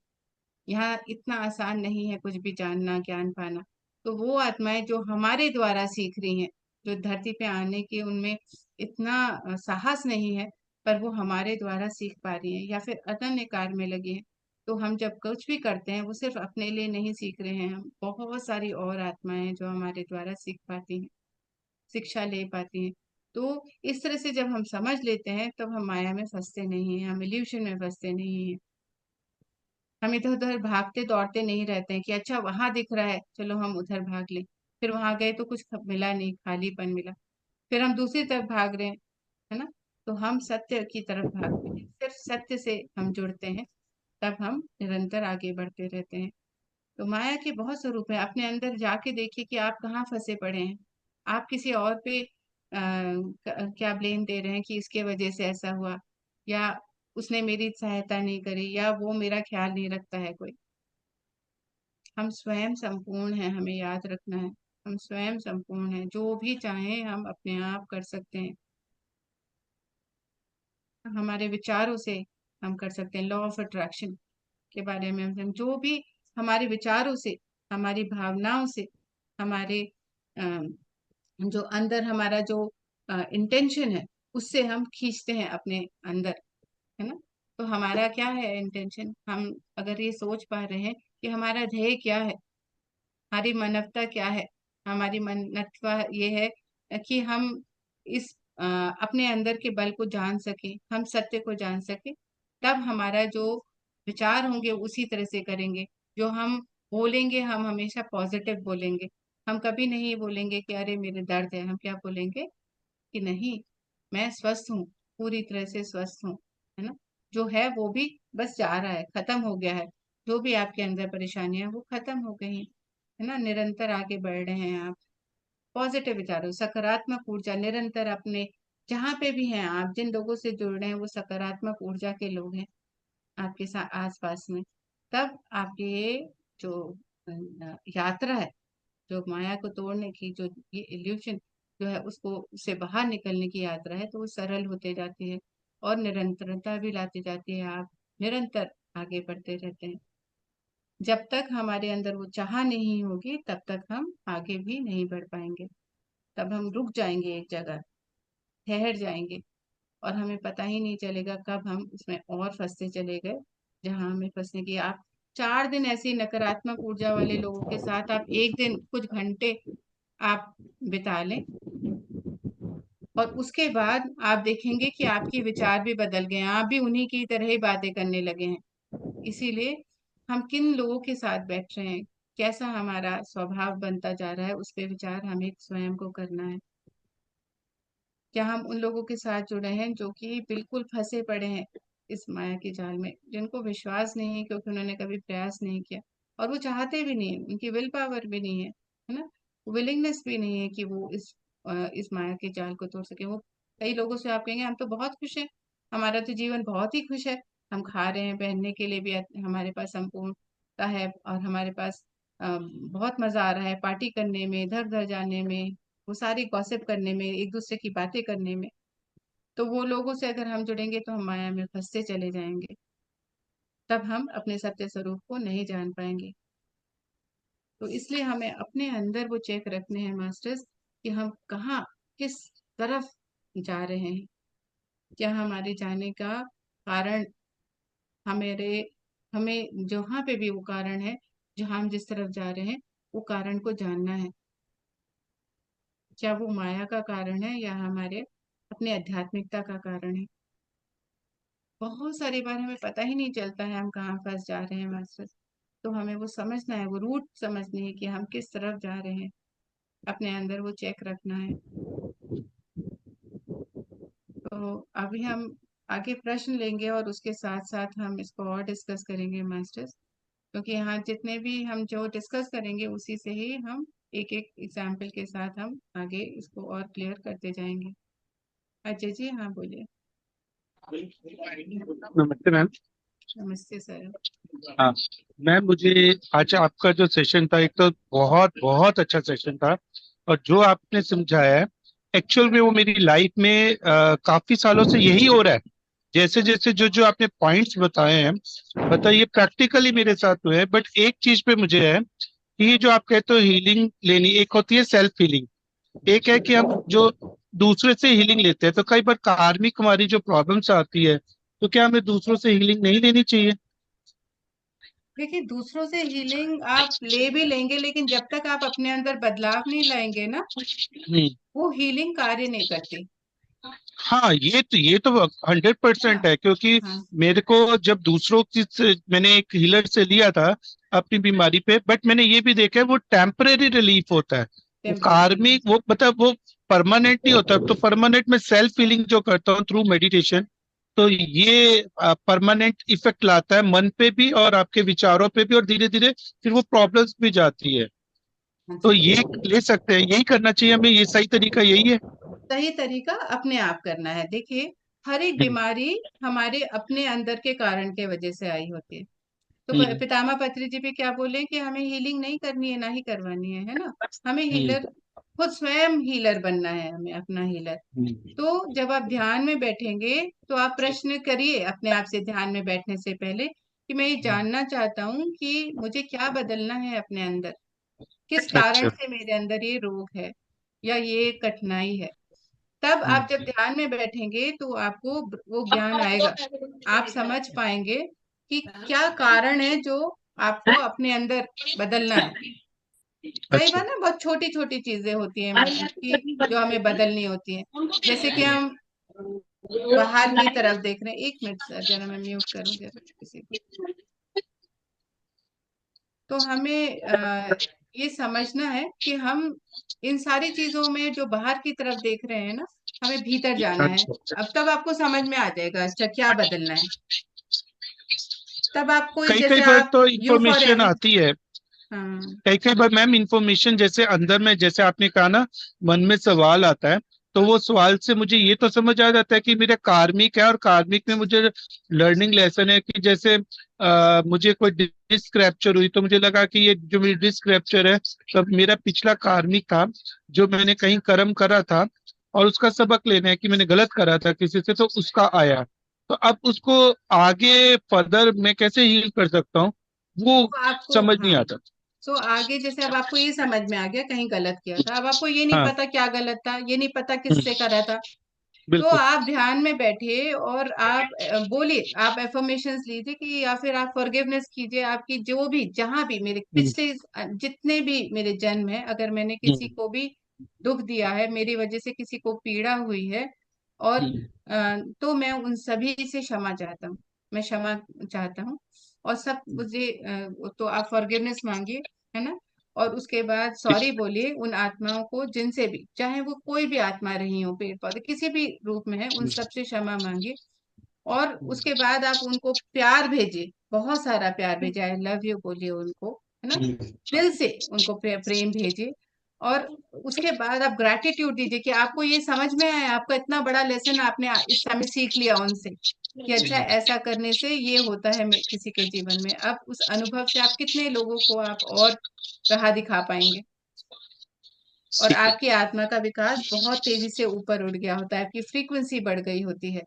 यहाँ इतना आसान नहीं है कुछ भी जानना, ज्ञान पाना। तो वो आत्माएं जो हमारे द्वारा सीख रही हैं, जो धरती पे आने की उनमें इतना साहस नहीं है, पर वो हमारे द्वारा सीख पा रही हैं या फिर अनन्य कार्य में लगी हैं। तो हम जब कुछ भी करते हैं, वो सिर्फ अपने लिए नहीं सीख रहे हैं, हम बहुत सारी और आत्माएं हैं जो हमारे द्वारा सीख पाती हैं, शिक्षा ले पाती हैं। तो इस तरह से जब हम समझ लेते हैं, तब हम माया में फंसते नहीं हैं, हम इल्यूशन में फंसते नहीं हैं। हम इधर उधर भागते दौड़ते नहीं रहते हैं कि अच्छा वहां दिख रहा है, चलो हम उधर भाग लें, फिर वहां गए तो कुछ मिला नहीं, खालीपन मिला, फिर हम दूसरी तरफ भाग रहे हैं, है ना। तो हम सत्य की तरफ भागते हैं, सिर्फ सत्य से हम जुड़ते हैं, तब हम निरंतर आगे बढ़ते रहते हैं। तो माया के बहुत स्वरूप है, अपने अंदर जाके देखिए कि आप कहाँ फंसे पड़े हैं। आप किसी और पे क्या ब्लेम दे रहे हैं कि इसके वजह से ऐसा हुआ, या उसने मेरी सहायता नहीं करी, या वो मेरा ख्याल नहीं रखता है कोई। हम स्वयं संपूर्ण हैं, हमें याद रखना है, हम स्वयं संपूर्ण हैं, जो भी चाहें हम अपने आप कर सकते हैं। हमारे विचारों से हम कर सकते हैं, लॉ ऑफ अट्रैक्शन के बारे में जो भी हमारे विचारों से, हमारी भावनाओं से, हमारे जो अंदर हमारा जो इंटेंशन है, उससे हम खींचते हैं अपने अंदर, है ना। तो हमारा क्या है इंटेंशन, हम अगर ये सोच पा रहे हैं कि हमारा ध्येय क्या है, हमारी मानवता क्या है, हमारी मानवता ये है कि हम इस अपने अंदर के बल को जान सके, हम सत्य को जान सके, तब हमारा जो विचार होंगे उसी तरह से करेंगे। जो हम बोलेंगे, हम हमेशा पॉजिटिव बोलेंगे। हम कभी नहीं बोलेंगे कि अरे मेरे दर्द है, हम क्या बोलेंगे कि नहीं, मैं स्वस्थ हूँ, पूरी तरह से स्वस्थ हूँ, है ना। जो है वो भी बस जा रहा है, खत्म हो गया है। जो भी आपके अंदर परेशानियां वो खत्म हो गई हैं, है ना। निरंतर आगे बढ़ रहे हैं आप, पॉजिटिव विचारों, सकारात्मक ऊर्जा निरंतर अपने, जहाँ पे भी हैं आप, जिन लोगों से जुड़ रहे हैं वो सकारात्मक ऊर्जा के लोग हैं आपके साथ आस पास में। तब आपकी ये जो यात्रा है, जो माया को तोड़ने की, जो ये इल्यूशन जो है उसको, उससे बाहर निकलने की यात्रा है, तो वो सरल होते जाती है और निरंतरता भी लाती जाती है। आप निरंतर आगे बढ़ते रहते हैं। जब तक हमारे अंदर वो चाह नहीं होगी तब तक हम आगे भी नहीं बढ़ पाएंगे। तब हम रुक जाएंगे एक जगह, ठहर जाएंगे, और हमें पता ही नहीं चलेगा कब हम उसमें और फंसते चले गए जहां हमें फंसने की। आप 4 दिन ऐसी नकारात्मक ऊर्जा वाले लोगों के साथ आप एक दिन कुछ घंटे आप बिता लें, और उसके बाद आप देखेंगे कि आपके विचार भी बदल गए हैं, आप भी उन्हीं की तरह ही बातें करने लगे हैं। इसीलिए हम किन लोगों के साथ बैठ रहे हैं, कैसा हमारा स्वभाव बनता जा रहा है, उस पे विचार हमें स्वयं को करना है। क्या हम उन लोगों के साथ जुड़े हैं जो कि बिल्कुल फंसे पड़े हैं इस माया के जाल में, जिनको विश्वास नहीं है क्योंकि उन्होंने कभी प्रयास नहीं किया, और वो चाहते भी नहीं है, उनकी विल पावर भी नहीं है ना, विलिंगनेस भी नहीं है कि वो इस माया के जाल को तोड़ सके। वो कई लोगों से आप कहेंगे हम तो बहुत खुश हैं, हमारा तो जीवन बहुत ही खुश है, हम खा रहे हैं, पहनने के लिए भी हमारे पास संपूर्णता है, और हमारे पास बहुत मजा आ रहा है पार्टी करने में, इधर उधर जाने में, वो सारी गॉसिप करने में, एक दूसरे की बातें करने में। तो वो लोगों से अगर हम जुड़ेंगे तो हम माया में फंसते चले जाएंगे, तब हम अपने सत्य स्वरूप को नहीं जान पाएंगे। तो इसलिए हमें अपने अंदर वो चेक रखने हैं मास्टर्स, कि हम कहाँ, किस तरफ जा रहे हैं, क्या हमारे जाने का कारण, हमारे, हमें जहाँ पे भी वो कारण है, जहाँ हम जिस तरफ जा रहे हैं, वो कारण को जानना है। क्या वो माया का कारण है या हमारे अपने आध्यात्मिकता का कारण है। बहुत सारी बार हमें पता ही नहीं चलता है हम कहाँ फंस जा रहे हैं मास्टर। तो हमें वो समझना है, वो रूट समझनी है कि हम किस तरफ जा रहे हैं, अपने अंदर वो चेक रखना है। तो अभी हम आगे प्रश्न लेंगे और उसके साथ साथ हम इसको और डिस्कस करेंगे मास्टर्स, क्योंकि यहाँ जितने भी हम जो डिस्कस करेंगे उसी से ही हम एक एक एग्जाम्पल के साथ हम आगे इसको और क्लियर करते जाएंगे। अजय जी, हाँ बोलिए। नमस्ते मैम। नमस्ते सर। हाँ मैम, मुझे आज आपका जो सेशन था, एक तो बहुत बहुत अच्छा सेशन था, और जो आपने समझाया है एक्चुअल में वो मेरी लाइफ में काफी सालों से यही हो रहा है। जैसे जैसे जो जो आपने पॉइंट्स बताए हैं, मतलब ये प्रैक्टिकली मेरे साथ हुए हैं। बट एक चीज पे मुझे है कि ये जो आप कहते हो हीलिंग लेनी, एक होती है सेल्फ हीलिंग, एक है कि हम जो दूसरे से हीलिंग लेते हैं। तो कई बार कार्मिक हमारी जो प्रॉब्लम्स आती है, तो क्या हमें दूसरों से हीलिंग नहीं लेनी चाहिए? देखिए, दूसरों से हीलिंग आप ले भी लेंगे, लेकिन जब तक आप अपने अंदर बदलाव नहीं लाएंगे ना, हम्म। वो हीलिंग कार्य नहीं करती, हाँ, ये तो 100% है है, क्योंकि ना। हाँ, मेरे को जब दूसरों की से मैंने एक हीलर से लिया था अपनी बीमारी पे, बट मैंने ये भी देखा है वो टेम्परेरी रिलीफ होता है। वो टेम्पररी। कार्मिक, वो मतलब वो परमानेंट नहीं होता। तो परमानेंट में सेल्फ हीलिंग जो करता हूँ थ्रू मेडिटेशन, तो ये परमानेंट इफेक्ट लाता है मन पे भी और आपके विचारों पे भी, और धीरे धीरे फिर वो प्रॉब्लम्स भी जाती है। हाँ तो जी। ये ले सकते हैं, यही करना चाहिए हमें, ये सही तरीका यही है। सही तरीका अपने आप करना है। देखिए, हर एक हम्म। बीमारी हमारे अपने अंदर के कारण के वजह से आई होती है। तो हम्म। पितामह पत्री जी भी क्या बोले कि हमें हीलिंग नहीं करनी है, ना ही करवानी है ना। हमें हीलर, हम्म। खुद स्वयं हीलर बनना है, हमें अपना हीलर। हम्म। तो जब आप ध्यान में बैठेंगे तो आप प्रश्न करिए अपने आप से, ध्यान में बैठने से पहले, कि मैं ये जानना चाहता हूँ कि मुझे क्या बदलना है अपने अंदर, किस कारण अच्छा। से मेरे अंदर ये रोग है या ये कठिनाई है। तब आप जब हम्म, ध्यान में बैठेंगे तो आपको वो ज्ञान आएगा, आप समझ पाएंगे कि क्या कारण है जो आपको अपने अंदर बदलना है। कई अच्छा। बार ना बहुत छोटी छोटी चीजें होती हैं मैडम की, जो हमें बदलनी होती है। जैसे कि हम बाहर की तरफ देख रहे हैं, एक मिनट सर, जरा मैं म्यूट करूं जरा किसी को। तो हमें ये समझना है कि हम इन सारी चीजों में जो बाहर की तरफ देख रहे हैं ना, हमें भीतर जाना है। अच्छा, अब तब आपको समझ में आ जाएगा अच्छा क्या बदलना है। तब आपको कई कई जैसे बार आप तो यू फॉर इंफॉर्मेशन एवर। आती है। हाँ। कई कई बार मैम इंफॉर्मेशन जैसे अंदर में, जैसे आपने कहा ना, मन में सवाल आता है, तो वो सवाल से मुझे ये तो समझ आ जाता है कि मेरा कार्मिक है, और कार्मिक में मुझे लर्निंग लेसन है कि जैसे मुझे कोई डिस्क रैप्चर हुई तो मुझे लगा कि ये जो मेरी डिस्क रैप्चर है, तब मेरा पिछला कार्मिक था, जो मैंने कहीं कर्म करा था, और उसका सबक लेना है कि मैंने गलत करा था किसी से, तो उसका आया। तो अब उसको आगे फर्दर मैं कैसे हील कर सकता हूँ, वो तो आपको समझ नहीं हाँ, आता। तो आगे जैसे अब आपको ये समझ में आ गया कहीं गलत किया था, अब आपको ये नहीं हाँ। पता क्या गलत था, ये नहीं पता हम्म, किससे करा था। तो बिल्कुल। आप ध्यान में बैठिए और आप बोलिए, आप एफर्मेशंस लीजिए कि, या फिर आप फॉरगिवनेस कीजिए, आपकी जो भी जहां भी मेरे हम्म, पिछले जितने भी मेरे जन्म है, अगर मैंने किसी हम्म, को भी दुख दिया है, मेरी वजह से किसी को पीड़ा हुई है, और हम्म, तो मैं उन सभी से क्षमा चाहता हूँ, मैं क्षमा चाहता हूँ। और सब मुझे तो आप फॉरगिवनेस मांगिए, है ना। और उसके बाद सॉरी बोलिए उन आत्माओं को, जिनसे भी, चाहे वो कोई भी आत्मा रही हो, पेड़ पौधे किसी भी रूप में है, उन सब से क्षमा मांगिए। और उसके बाद आप उनको प्यार भेजिए, बहुत सारा प्यार भेजिए, आई लव यू बोलिए उनको, है ना। हम्म, दिल से उनको प्रेम भेजिए। और उसके बाद आप ग्रैटिट्यूड दीजिए कि आपको ये समझ में आया, आपका इतना बड़ा लेसन आपने इस समय सीख लिया उनसे, कि अच्छा ऐसा करने से ये होता है किसी के जीवन में। अब उस अनुभव से आप कितने लोगों को आप और राह दिखा पाएंगे। और ठीक है। आपकी आत्मा का विकास बहुत तेजी से ऊपर उठ गया होता है, आपकी फ्रीक्वेंसी बढ़ गई होती है।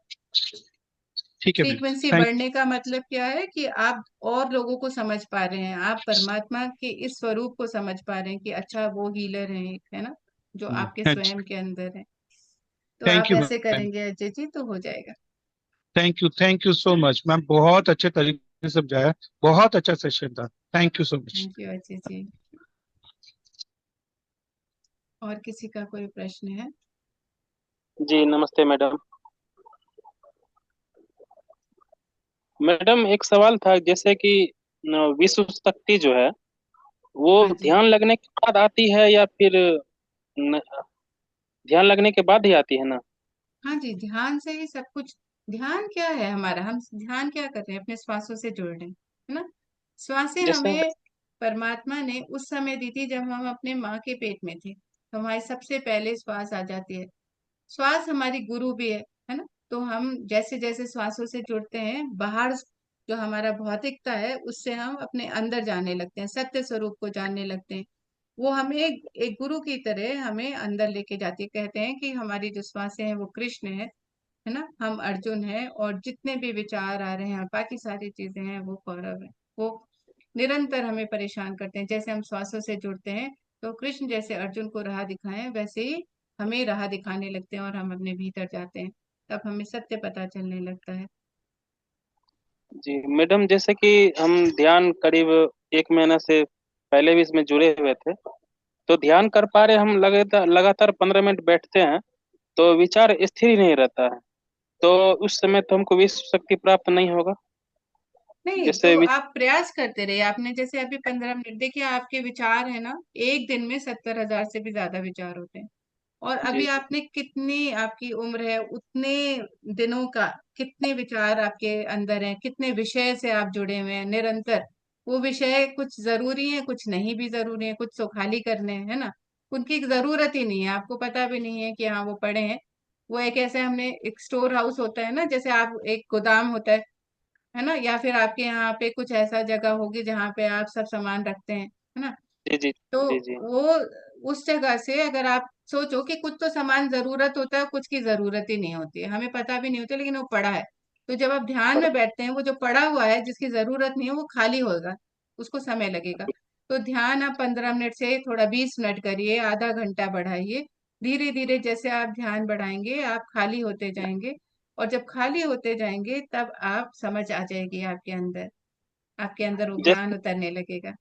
ठीक है मैम। फ्रीक्वेंसी थैंक बढ़ने का मतलब क्या है कि आप और लोगों को समझ पा रहे हैं, आप परमात्मा के इस स्वरूप को समझ पा रहे हैं कि अच्छा वो हीलर है एक, है ना, जो आपके स्वयं के अंदर है। तो आप थैंक यू ऐसे मैम। करेंगे अजय जी तो हो जाएगा। Thank you so much ma'am, बहुत अच्छे तरीके से समझाया। बहुत अच्छा सेशन था। Thank you so much. Thank you Ajay ji. और किसी का कोई प्रश्न है? जी नमस्ते मैडम। मैडम एक सवाल था, जैसे कि विश्व शक्ति जो है वो हाँ जी। ध्यान लगने के बाद आती है या फिर न, ध्यान लगने के बाद ही आती है ना? हाँ जी, ध्यान से ही सब कुछ। ध्यान क्या है हमारा, हम ध्यान क्या कर रहे हैं, अपने श्वासों से जुड़ रहे हैं, है ना। श्वासें जैसे हमें परमात्मा ने उस समय दी थी जब हम अपने माँ के पेट में थे, तो हमारी सबसे पहले श्वास आ जाती है। श्वास हमारी गुरु भी है ना। तो हम जैसे जैसे श्वासों से जुड़ते हैं, बाहर जो हमारा भौतिकता है उससे हम अपने अंदर जाने लगते हैं, सत्य स्वरूप को जानने लगते हैं। वो हमें एक गुरु की तरह हमें अंदर लेके जाती है। कहते हैं कि हमारी जो श्वासें हैं वो कृष्ण है ना, हम अर्जुन हैं, और जितने भी विचार आ रहे हैं, बाकी सारी चीजें हैं, वो कौरव है। वो निरंतर हमें परेशान करते हैं। जैसे हम श्वासों से जुड़ते हैं, तो कृष्ण जैसे अर्जुन को राह दिखाएं, वैसे ही हमें राह दिखाने लगते हैं, और हम अपने भीतर जाते हैं, तब हमें सत्य पता चलने लगता है। जी मैडम, जैसे कि हम ध्यान करीब 1 महीना से पहले भी इसमें जुड़े हुए थे, तो ध्यान कर पा रहे हम लगातार लगातार 15 मिनट बैठते हैं तो विचार स्थिर ही नहीं रहता है। तो उस समय तो हमको विश्व शक्ति प्राप्त नहीं होगा। नहीं, जैसे तो आप प्रयास करते रहिए। आपने जैसे अभी 15 मिनट, देखिए आपके विचार है ना, एक दिन में 70,000 से भी ज्यादा विचार होते हैं। और जी अभी जी आपने कितनी, आपकी उम्र है उतने दिनों का, कितने विचार आपके अंदर हैं, कितने विषय से आप जुड़े हुए हैं निरंतर। वो विषय कुछ जरूरी है, कुछ नहीं भी जरूरी है, कुछ तो खाली करने हैं, है ना। उनकी जरूरत ही नहीं है, आपको पता भी नहीं है कि हाँ वो पड़े हैं। वो एक ऐसे, हमने एक स्टोर हाउस होता है ना, जैसे आप एक गोदाम होता है ना, या फिर आपके यहाँ पे कुछ ऐसा जगह होगी जहाँ पे आप सब सामान रखते हैं, है ना। जी जी तो जी जी वो उस जगह से अगर आप सोचो कि कुछ तो सामान जरूरत होता है, कुछ की जरूरत ही नहीं होती है, हमें पता भी नहीं होता, लेकिन वो पड़ा है। तो जब आप ध्यान पर में बैठते हैं, वो जो पड़ा हुआ है जिसकी जरूरत नहीं है वो खाली होगा, उसको समय लगेगा। तो ध्यान आप 15 मिनट से थोड़ा 20 मिनट करिए, आधा घंटा बढ़ाइए। धीरे धीरे जैसे आप ध्यान बढ़ाएंगे आप खाली होते जाएंगे, और जब खाली होते जाएंगे तब आप समझ आ जाएगी आपके अंदर वो ज्ञान जैसे उतरने लगेगा।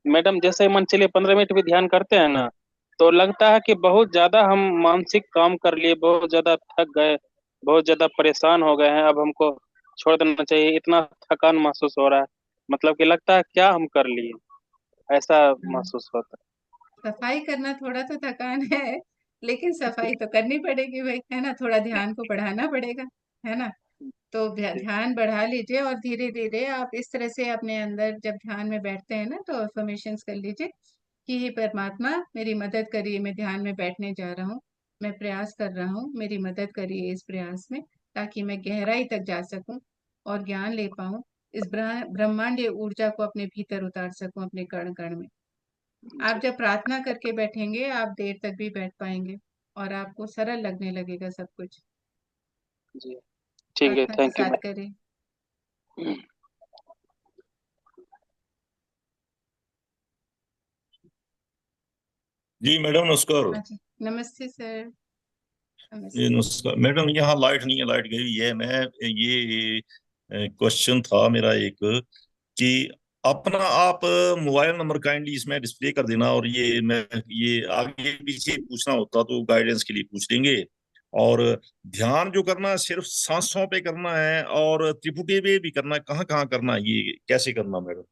मैडम, जैसे मन चलिए 15 मिनट भी ध्यान करते हैं ना, तो लगता है कि बहुत ज्यादा हम मानसिक काम कर लिए, बहुत ज्यादा थक गए, बहुत ज्यादा परेशान हो गए हैं, अब हमको छोड़ देना चाहिए, इतना थकान महसूस हो रहा है। मतलब कि लगता है क्या हम कर लिए, ऐसा हाँ, महसूस होता सफाई करना थोड़ा तो थकान है, लेकिन सफाई तो करनी पड़ेगी भाई, है ना, थोड़ा ध्यान को बढ़ाना पड़ेगा, है ना। तो है। ध्यान बढ़ा लीजिए, और धीरे धीरे आप इस तरह से अपने अंदर जब ध्यान में बैठते हैं ना तो अफर्मेशंस कर लीजिए कि हे परमात्मा मेरी मदद करिए, मैं ध्यान में बैठने जा रहा हूँ, मैं प्रयास कर रहा हूँ, मेरी मदद करिए इस प्रयास में, ताकि मैं गहराई तक जा सकूं और ज्ञान ले पाऊं, इस ब्रह्मांडीय ऊर्जा को अपने भीतर उतार सकूं अपने कण कण में। आप जी जब प्रार्थना करके बैठेंगे आप देर तक भी बैठ पाएंगे, और आपको सरल लगने लगेगा सब कुछ। जी, ठीक है, प्रार्थना के थैंक यू साथ मैडम। करें। जी मैडम नमस्कार। हाँ जी, नमस्ते सर। ये नमस्ते। नमस्कार मैडम, यहाँ लाइट नहीं है, लाइट गई हुई है। मैं ये क्वेश्चन था मेरा एक कि अपना आप मोबाइल नंबर काइंडली इसमें डिस्प्ले कर देना, और ये मैं ये आगे पीछे पूछना होता तो गाइडेंस के लिए पूछ लेंगे। और ध्यान जो करना है सिर्फ सांसों पे करना है और त्रिपुटी पे भी करना है, कहाँ कहाँ करना है, ये कैसे करना मैडम?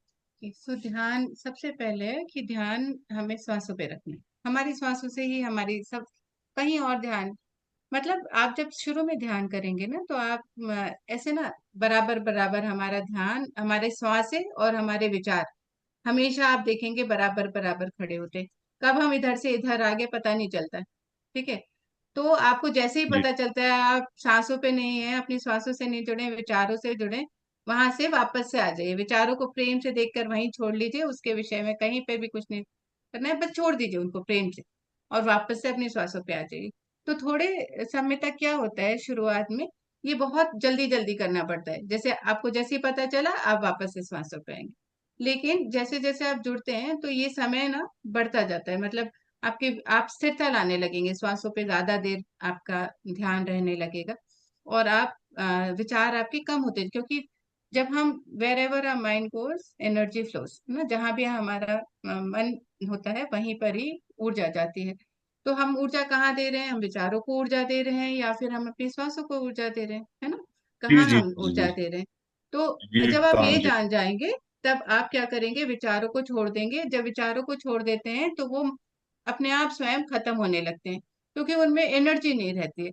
सो ध्यान सबसे पहले है कि ध्यान हमें श्वासों पे रखना है, हमारी श्वासों से ही हमारी सब, कहीं और ध्यान, मतलब आप जब शुरू में ध्यान करेंगे ना तो आप ऐसे ना बराबर बराबर हमारा ध्यान हमारे श्वास से और हमारे विचार हमेशा आप देखेंगे बराबर बराबर खड़े होते हैं। कब हम इधर से इधर आगे पता नहीं चलता है, ठीक है। तो आपको जैसे ही जी पता चलता है आप सांसों पे नहीं है, अपनी श्वासों से नहीं जुड़े, विचारों से जुड़े, वहां से वापस से आ जाइए, विचारों को प्रेम से देखकर वहीं छोड़ लीजिए, उसके विषय में कहीं पे भी कुछ नहीं करना है, बस छोड़ दीजिए उनको प्रेम से, और वापस से अपनी श्वासों पे आ जाइए। तो थोड़े समय तक क्या होता है शुरुआत में, ये बहुत जल्दी जल्दी करना पड़ता है, जैसे आपको जैसे ही पता चला आप वापस से श्वासों पे आएंगे। लेकिन जैसे जैसे आप जुड़ते हैं तो ये समय ना बढ़ता जाता है, मतलब आप स्थिरता लाने लगेंगे, श्वासों पे ज्यादा देर आपका ध्यान रहने लगेगा, और आप विचार आपके कम होते हैं, क्योंकि जब हम wherever our mind goes energy flows ना, जहां भी हमारा मन होता है वहीं पर ही ऊर्जा जाती है। तो हम ऊर्जा कहाँ दे रहे हैं, हम विचारों को ऊर्जा दे रहे हैं या फिर हम अपने श्वासों को ऊर्जा दे रहे हैं, है ना, जी कहाँ जी हम जी ऊर्जा जी। दे रहे हैं। तो ये जब आप कहा ये मुझे। जान जाएंगे तब आप क्या करेंगे, विचारों को छोड़ देंगे, जब विचारों को छोड़ देते हैं तो वो अपने आप स्वयं खत्म होने लगते हैं, क्योंकि उनमें एनर्जी नहीं रहती है।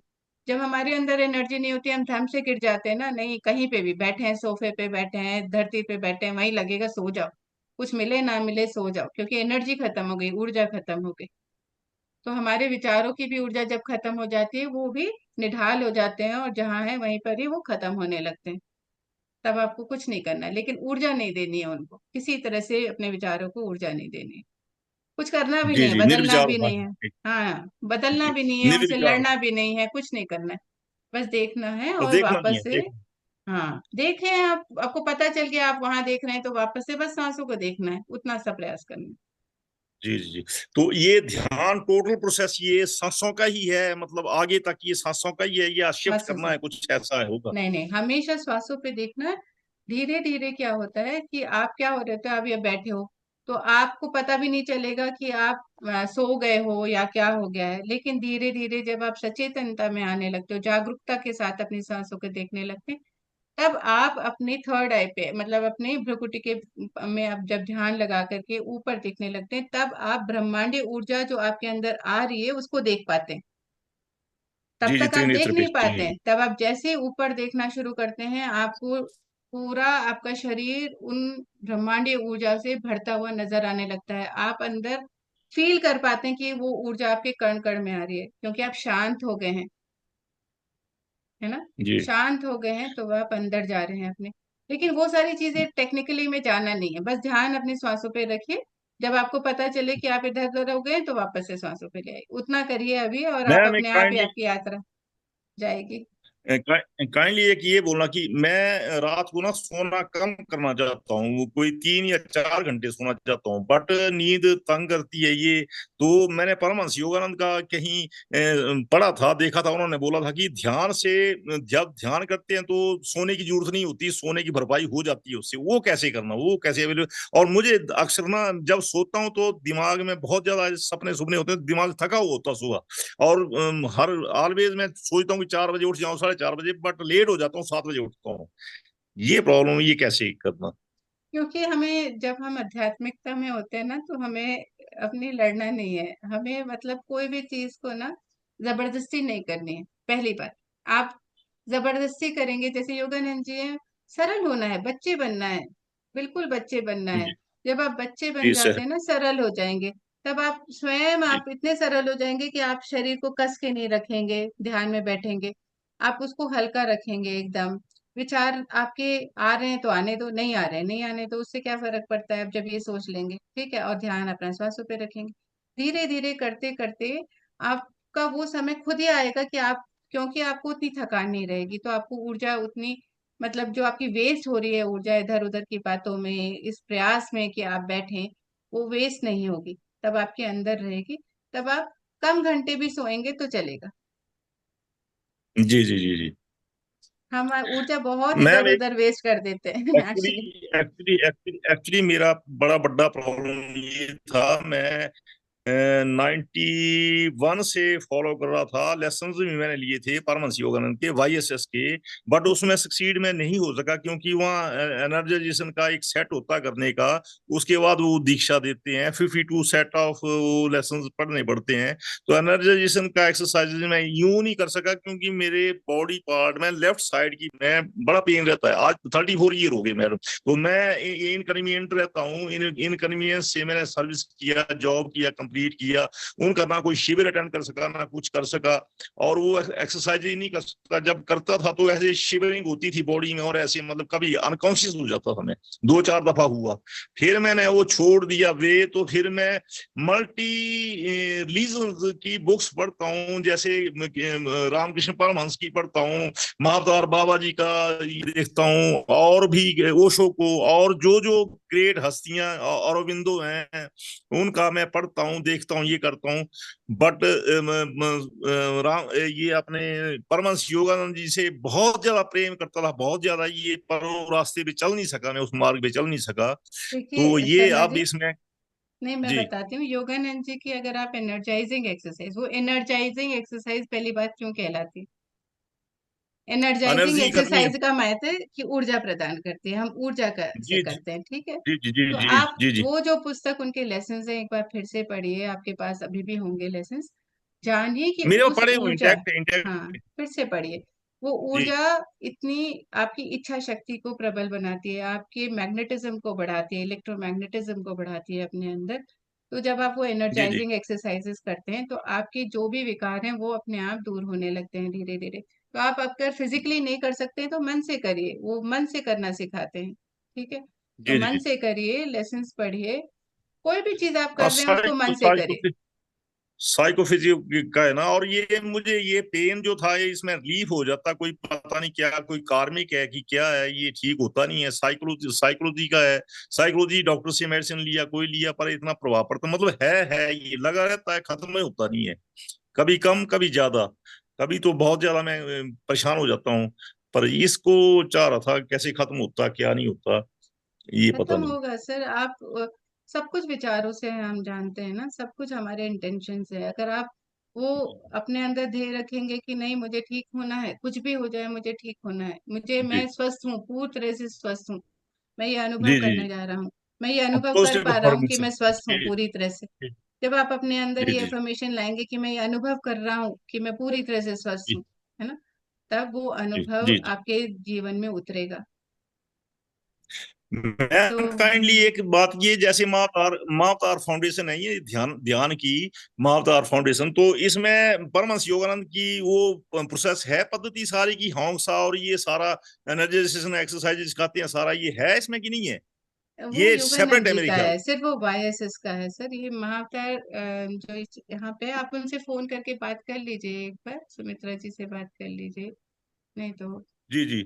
जब हमारे अंदर एनर्जी नहीं होती हम धम से गिर जाते हैं ना, नहीं कहीं पे भी बैठे हैं, सोफे पे बैठे हैं, धरती पे बैठे हैं, वहीं लगेगा सो जाओ, कुछ मिले ना मिले सो जाओ, क्योंकि एनर्जी खत्म हो गई, ऊर्जा खत्म हो गई। तो हमारे विचारों की भी ऊर्जा जब खत्म हो जाती है वो भी निढाल हो जाते हैं, और जहाँ है वहीं पर ही वो खत्म होने लगते हैं। तब आपको कुछ नहीं करना है, लेकिन ऊर्जा नहीं देनी है उनको, किसी तरह से अपने विचारों को ऊर्जा नहीं देनी है, कुछ करना भी जी नहीं है, जी, बदलना निर्विचार भी हाँ नहीं है। जी। हाँ, बदलना जी भी नहीं है, उनसे निर्विचार। लड़ना भी नहीं है, कुछ नहीं करना है, बस देखना है बस और देखना नहीं वापस है, से। देखना। हाँ, देखें आप, आपको पता चल गया आप वहां देख रहे हैं तो वापस से बस सांसों को देखना है, उतना सा प्रयास करना है। जी जी जी। तो ये ध्यान टोटल प्रोसेस ये सांसों का ही है, मतलब आगे तक ये सांसों का ही है या शिफ्ट बस करना है, कुछ ऐसा है होगा? नहीं नहीं, हमेशा श्वासों पे देखना है। धीरे धीरे क्या होता है कि आप क्या हो रहे थे, आप ये बैठे हो तो आपको पता भी नहीं चलेगा कि आप सो गए हो या क्या हो गया है, लेकिन धीरे धीरे जब आप सचेतनता में आने लगते हो, जागरूकता के साथ अपनी सांसों को देखने लगते हैं, तब आप अपनी थर्ड आई पे, मतलब अपनी भ्रुकुटी के में आप जब ध्यान लगा करके ऊपर देखने लगते हैं, तब आप ब्रह्मांडीय ऊर्जा जो आपके अंदर आ रही है उसको देख पाते हैं। तब जी जी, तक आप देख त्रिनेत्र नहीं दृष्टि। पाते हैं, तब आप जैसे ही ऊपर देखना शुरू करते हैं आपको पूरा आपका शरीर उन ब्रह्मांडीय ऊर्जा से भरता हुआ नजर आने लगता है, आप अंदर फील कर पाते हैं कि वो ऊर्जा आपके कण कण में आ रही है, क्योंकि आप शांत हो गए हैं, है ना, जी शांत हो गए हैं तो आप अंदर जा रहे हैं अपने। लेकिन वो सारी चीजें टेक्निकली में जाना नहीं है, बस ध्यान अपने श्वासों पे रखिए, जब आपको पता चले कि आप इधर उधर हो गए तो वापस से श्वासों पे ले आइए, उतना करिए अभी और आप मैम एक अपने आप ही काइंडली आपकी यात्रा जाएगी। काइंडली एक ये बोलना कि मैं रात को ना सोना कम करना चाहता हूँ, कोई 3 या 4 घंटे सोना चाहता हूँ, बट नींद तंग करती है ये। तो मैंने परमहंस योगानंद का कहीं पढ़ा था, देखा था, उन्होंने बोला था कि ध्यान से, जब ध्यान करते हैं तो सोने की जरूरत नहीं होती, सोने की भरपाई हो जाती है उससे। वो कैसे करना, वो कैसे अवेलेबल? और मुझे अक्सर ना जब सोता हूँ तो दिमाग में बहुत ज्यादा सपने सुपने होते हैं, दिमाग थका हुआ होता है सुबह। और हर ऑलवेज मैं सोचता हूँ कि 4 बजे उठ जाऊं, 4:30 बजे, बट लेट हो जाता हूँ, 7 बजे उठता हूँ। ये प्रॉब्लम, ये कैसे करना? क्योंकि हमें, जब हम आध्यात्मिकता में होते हैं ना, तो हमें अपनी लड़ना नहीं है, हमें मतलब कोई भी चीज को ना जबरदस्ती नहीं करनी है। पहली बात, आप जबरदस्ती करेंगे, जैसे योगानंद जी है, सरल होना है, बच्चे बनना है, बिल्कुल बच्चे बनना है। जी जब आप बच्चे बन जी सर। जाते हैं ना, सरल हो जाएंगे, तब आप स्वयं, जी आप इतने सरल हो जाएंगे कि आप शरीर को कस के नहीं रखेंगे, ध्यान में बैठेंगे, आप उसको हल्का रखेंगे एकदम। विचार आपके आ रहे हैं तो आने दो, नहीं आ रहे हैं नहीं आने दो, उससे क्या फर्क पड़ता है, अब जब ये सोच लेंगे, ठीक है, और ध्यान अपना श्वासों पे रखेंगे। धीरे धीरे करते करते आपका वो समय खुद ही आएगा कि आप, क्योंकि आपको उतनी थकान नहीं रहेगी, तो आपको ऊर्जा उतनी, मतलब जो आपकी वेस्ट हो रही है ऊर्जा इधर उधर की बातों में, इस प्रयास में कि आप बैठें, वो वेस्ट नहीं होगी, तब आपके अंदर रहेगी। तब आप कम घंटे भी सोएंगे तो चलेगा। जी जी जी जी। हम ऊर्जा बहुत इधर मैम एक, उधर वेस्ट कर देते हैं actually actually. Actually actually actually मेरा बड़ा बड़ा प्रॉब्लम ये था, मैं 91 से फॉलो कर रहा था, लेसन भी मैंने लिए थे परमहंस योगानंद के, YSS के, बट उसमें सक्सीड में नहीं हो सका, क्योंकि वहाँ एनर्जाइजेशन का एक सेट होता करने का, उसके बाद वो दीक्षा देते हैं, 52 सेट ऑफ लेसन पढ़ने पड़ते हैं। तो एनर्जाइजेशन का एक्सरसाइज मैं यूं नहीं कर सका, क्योंकि मेरे बॉडी पार्ट में लेफ्ट साइड की मैं बड़ा पेन रहता है। आज 34 ईयर हो गए मेरे, तो मैं इनकन्वीनियंट रहता हूँ। इनकन्वीनियंस से मैंने सर्विस किया, जॉब किया, कंप्लीट किया, उनका ना कोई शिविर अटेंड कर सका, ना कुछ कर सका, और वो एक्सरसाइज ही नहीं कर सकता। जब करता था तो ऐसे शिवरिंग होती थी बॉडी में, और ऐसे मतलब कभी अनकॉन्शियस हो जाता था मैं, 2-4 दफा हुआ। फिर मैंने वो छोड़ दिया वे, तो फिर मैं मल्टी रिलीजन की बुक्स पढ़ता हूँ, जैसे रामकृष्ण परमहंस की पढ़ता हूँ, महावतार बाबा जी का देखता हूँ, और भी ओशो को, और जो जो ग्रेट हस्तियां औरबिंदो हैं उनका मैं पढ़ता हूँ, देखता हूँ, ये करता हूँ। बट राम ये अपने परमहंस योगानंद जी से बहुत ज्यादा प्रेम करता था, बहुत ज्यादा, ये पर वो रास्ते पे चल नहीं सका, मैं उस मार्ग पे चल नहीं सका। तो देखिए ये शर्मा अब जी, इसमें। नहीं मैं जी। बताती हूँ, योगानंद जी की अगर आप एनर्जाइजिंग एक्सरसाइज, वो एनर्जाइजिंग एक्सरसाइज पहली बात क्यों कहलाती? एनर्जाइजिंग एनर्जी खत्म। एक्सरसाइज का मतलब है कि ऊर्जा प्रदान करती है, हम ऊर्जा का से जी जी करते हैं, ठीक है। जी जी जी तो जी आप जी जी। वो जो पुस्तक उनके लेसन्स हैं, एक बार फिर से पढ़िए, आपके पास अभी भी होंगे लेसन्स, जानिए कि मेरे को उस पड़े हुए ऊर्जा, इंटैक्ट हाँ इंटैक्ट। फिर से पढ़िए, वो जी ऊर्जा इतनी आपकी इच्छा शक्ति को प्रबल बनाती है, आपके मैग्नेटिज्म को बढ़ाती है, इलेक्ट्रोमैग्नेटिज्म को बढ़ाती है अपने अंदर। तो जब आप वो जी जी एनर्जाइजिंग एक्सरसाइजेस करते हैं, तो आपके जो भी विकार हैं वो अपने आप दूर होने लगते हैं धीरे धीरे। तो आप अगर फिजिकली नहीं कर सकते हैं तो मन से करिए, वो मन से करना सिखाते हैं, ठीक है। तो जी जी मन जी। से करिए, लेसन्स पढ़िए, कोई भी चीज आप हाँ, कर रहे हैं उसको मन से करिए। साइकोफिजियो का है ना। और ये मुझे ये पेन जो था, ये इसमें रिलीफ हो जाता, कोई पता नहीं क्या, कोई कार्मिक है कि क्या है, ये ठीक होता नहीं है। साइकोलॉजी साइकोलॉजी का है, साइकोलॉजी डॉक्टर से मेडिसिन लिया, कोई लिया, पर इतना प्रभाव पड़ता मतलब है, ये लगा रहता है, खत्म नहीं होता नहीं है। कभी कम, कभी ज्यादा, कभी तो बहुत ज्यादा मैं परेशान हो जाता हूँ। पर इसको चाह रहा था कैसे खत्म होता, क्या नहीं होता, ये पता खत्म नहीं। होगा सर, आप सब कुछ विचारों से है, हम जानते हैं ना, सब कुछ हमारे इंटेंशन से है। अगर आप वो अपने अंदर ध्येय रखेंगे कि नहीं, मुझे ठीक होना है, कुछ भी हो जाए मुझे ठीक होना है, मुझे, मैं जी स्वस्थ हूँ, पूरी तरह से स्वस्थ हूँ, मैं ये अनुभव जी जी करने जी। जा रहा हूँ, मैं ये अनुभव कर पॉजिटिव पा रहा हूँ कि अफर्मेशन। मैं स्वस्थ हूँ जी पूरी तरह से। जी जब आप अपने अंदर जी ये जी अफर्मेशन लाएंगे कि मैं ये अनुभव कर रहा हूँ कि मैं पूरी तरह से स्वस्थ जी हूँ, है ना, तब वो जी अनुभव जी जी। आपके जीवन में उतरेगा। तो मैम काइंडली एक बात, ये जैसे मावतार फाउंडेशन है, ये ध्यान ध्यान की मावतार फाउंडेशन, तो इसमें परमहंस योगानंद की वो प्रोसेस है, पद्धति सारी की हौंसा और ये सारा एनर्जाइजेशन एक्सरसाइज सिखाते हैं, सारा ये है इसमें कि नहीं है? वो ये योगानंद सेपरेट है जी मेरे का ख्याल। है, सिर्फ वो वाईएसएस का है सर, ये महाअवतार जो यहाँ पे, आप उनसे फोन करके बात कर लीजिए, एक बार सुमित्रा जी से बात कर लीजिए। नहीं तो जी जी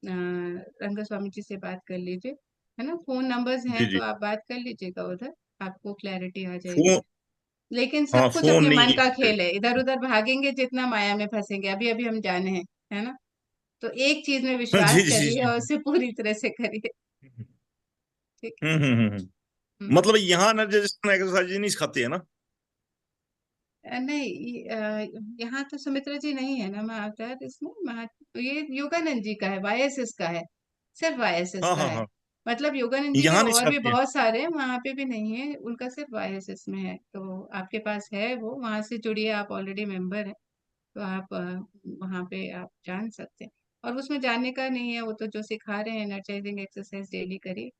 रंग स्वामी जी से बात कर लीजिए, है ना। फोन नंबर्स जी हैं तो जी। आप बात कर लीजिएगा उधर, आपको क्लैरिटी आ जाएगी। फोन, लेकिन हाँ सब कुछ फोन अपने मन नहीं का है। खेल है, इधर उधर भागेंगे जितना माया में फंसेंगे, अभी अभी हम जाने हैं, है ना। तो एक चीज में जी विश्वास जी जी करिए जी। और उसे पूरी तरह से करिए। ठीक है। मतलब यहाँ एनर्जाइजेशन एक्सरसाइज नहीं सिखाते हैं ना? नहीं, यहाँ तो सुमित्रा जी नहीं है ना महाअवतार इसमें, ये योगानंद जी का है, वाईएसएस का है, सिर्फ वाईएसएस हाँ का हाँ है। हाँ। मतलब योगानंद जी के यहाँ नहीं और भी सिखाते हैं। बहुत सारे हैं, वहां पे भी नहीं है, उनका सिर्फ वाईएसएस में है। तो आपके पास है वो, वहां से जुड़िए, आप ऑलरेडी मेंबर हैं, तो आप वहां पे आप जान सकते हैं। और उसमें जानने का नहीं है, वो तो जो सिखा रहे हैं एनर्जाइजिंग एक्सरसाइज डेली करिए।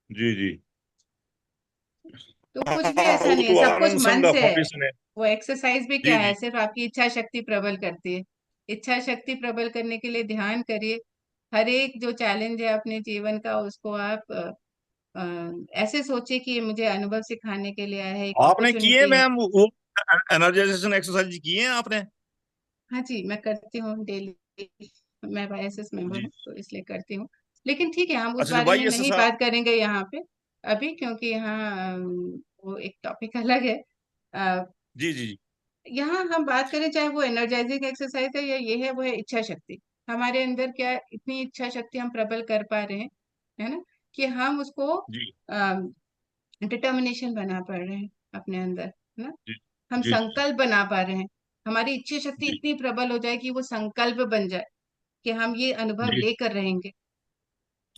जी जी। तो कुछ भी हाँ ऐसा वो नहीं है, तो सब कुछ आनंद मन संघ से है। फाउंडेशन है। वो एक्सरसाइज भी क्या जी है, जी सिर्फ आपकी इच्छा शक्ति प्रबल करती है। इच्छा शक्ति प्रबल करने के लिए ध्यान करिए। हर एक जो चैलेंज है अपने जीवन का, उसको आप ऐसे सोचिए कि ये मुझे अनुभव सिखाने के लिए आया है, एक आपने किए अपॉर्चुनिटी है। मैम वो एनर्जाइजेशन एक्सरसाइज किए हैं आपने? हाँ जी, मैं करती हूँ डेली। मैं वाईएसएस मेंबर जी। हूँ तो इसलिए करती हूँ। लेकिन ठीक है, हम उस अच्छा, बारे भाई में ऐसे नहीं साहब। बात करेंगे यहाँ पे अभी, क्योंकि यहाँ वो एक टॉपिक अलग है। अ, जी जी जी यहाँ हम बात करें, चाहे वो एनर्जाइजिंग एक्सरसाइज है या ये है, वो है इच्छा शक्ति। हमारे अंदर क्या इतनी इच्छा शक्ति हम प्रबल कर पा रहे हैं, है ना, कि हम उसको जी डिटर्मिनेशन बना पा रहे हैं अपने अंदर, है ना। जी हम जी जी संकल्प बना पा रहे हैं, हमारी इच्छा शक्ति जी इतनी प्रबल हो जाए कि वो संकल्प बन जाए कि हम ये अनुभव जी लेकर रहेंगे।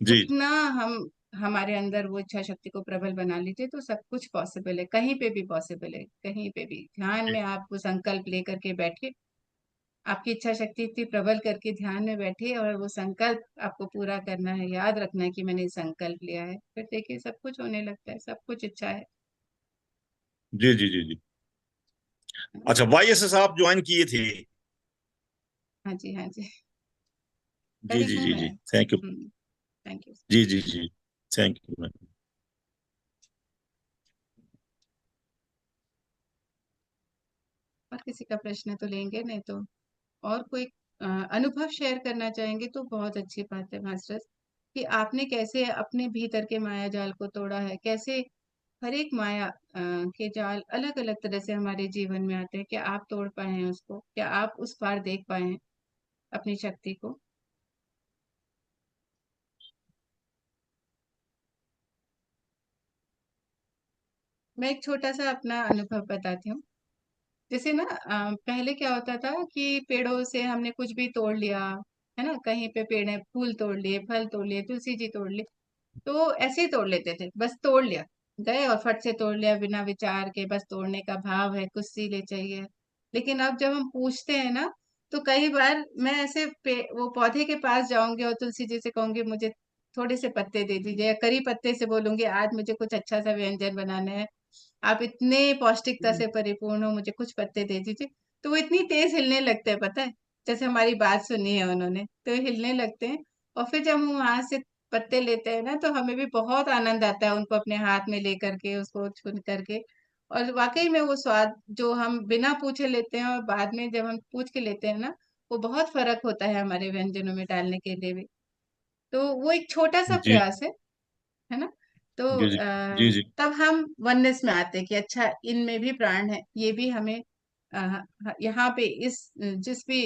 जी उतना हम हमारे अंदर वो इच्छा शक्ति को प्रबल बना लीजिए, तो सब कुछ पॉसिबल है, कहीं पे भी पॉसिबल है, कहीं पे भी ध्यान जी में आप वो संकल्प लेकर के बैठिए। आपकी इच्छा शक्ति इतनी प्रबल करके ध्यान में बैठिए, और वो संकल्प आपको पूरा करना है, याद रखना है कि मैंने ये संकल्प लिया है, फिर देखिए सब कुछ होने लगता है, सब कुछ इच्छा है। जी जी जी जी। अच्छा, वाईएसएस आप ज्वाइन किए थे? हाँ जी, हाँ जी, जी करी जी हूँ जी मैं। जी, थैंक यू। Thank you. जी जी जी, थैंक यू मैम। और किसी का प्रश्न तो लेंगे, नहीं तो और कोई अनुभव शेयर करना चाहेंगे तो बहुत अच्छी बात है मास्टर्स, कि आपने कैसे अपने भीतर के माया जाल को तोड़ा है, कैसे हर एक माया के जाल अलग अलग तरह से हमारे जीवन में आते हैं, क्या आप तोड़ पाए हैं उसको, क्या आप उस पार देख पाए हैं अपनी शक्ति को। मैं एक छोटा सा अपना अनुभव बताती हूँ। जैसे ना पहले क्या होता था कि पेड़ों से हमने कुछ भी तोड़ लिया, है ना, कहीं पे पेड़ है, फूल तोड़ लिए, फल तोड़ लिए, तुलसी जी तोड़ ली, तो ऐसे ही तोड़ लेते थे, बस तोड़ लिया, गए और फट से तोड़ लिया बिना विचार के, बस तोड़ने का भाव है, कुछ सीले चाहिए। लेकिन अब जब हम पूछते हैं ना, तो कई बार मैं ऐसे वो पौधे के पास जाऊंगी और तुलसी जी से कहूंगी मुझे थोड़े से पत्ते दे दीजिए, या करी पत्ते से बोलूंगी आज मुझे कुछ अच्छा सा व्यंजन बनाना है, आप इतने पौष्टिकता से परिपूर्ण हो, मुझे कुछ पत्ते दे दीजिए। तो वो इतनी तेज हिलने लगते हैं, पता है, जैसे हमारी बात सुनी है उन्होंने, तो हिलने लगते हैं। और फिर जब हम वहां से पत्ते लेते हैं ना, तो हमें भी बहुत आनंद आता है उनको अपने हाथ में लेकर के, उसको छून करके। और वाकई में वो स्वाद जो हम बिना पूछे लेते हैं और बाद में जब हम पूछ के लेते हैं ना, वो बहुत फर्क होता है हमारे व्यंजनों में डालने के लिए भी। तो वो एक छोटा सा जी प्रयास है ना। तो जी जी जी जी तब हम वननेस में आते हैं कि अच्छा, इनमें भी प्राण है, ये भी हमें यहाँ पे इस जिस भी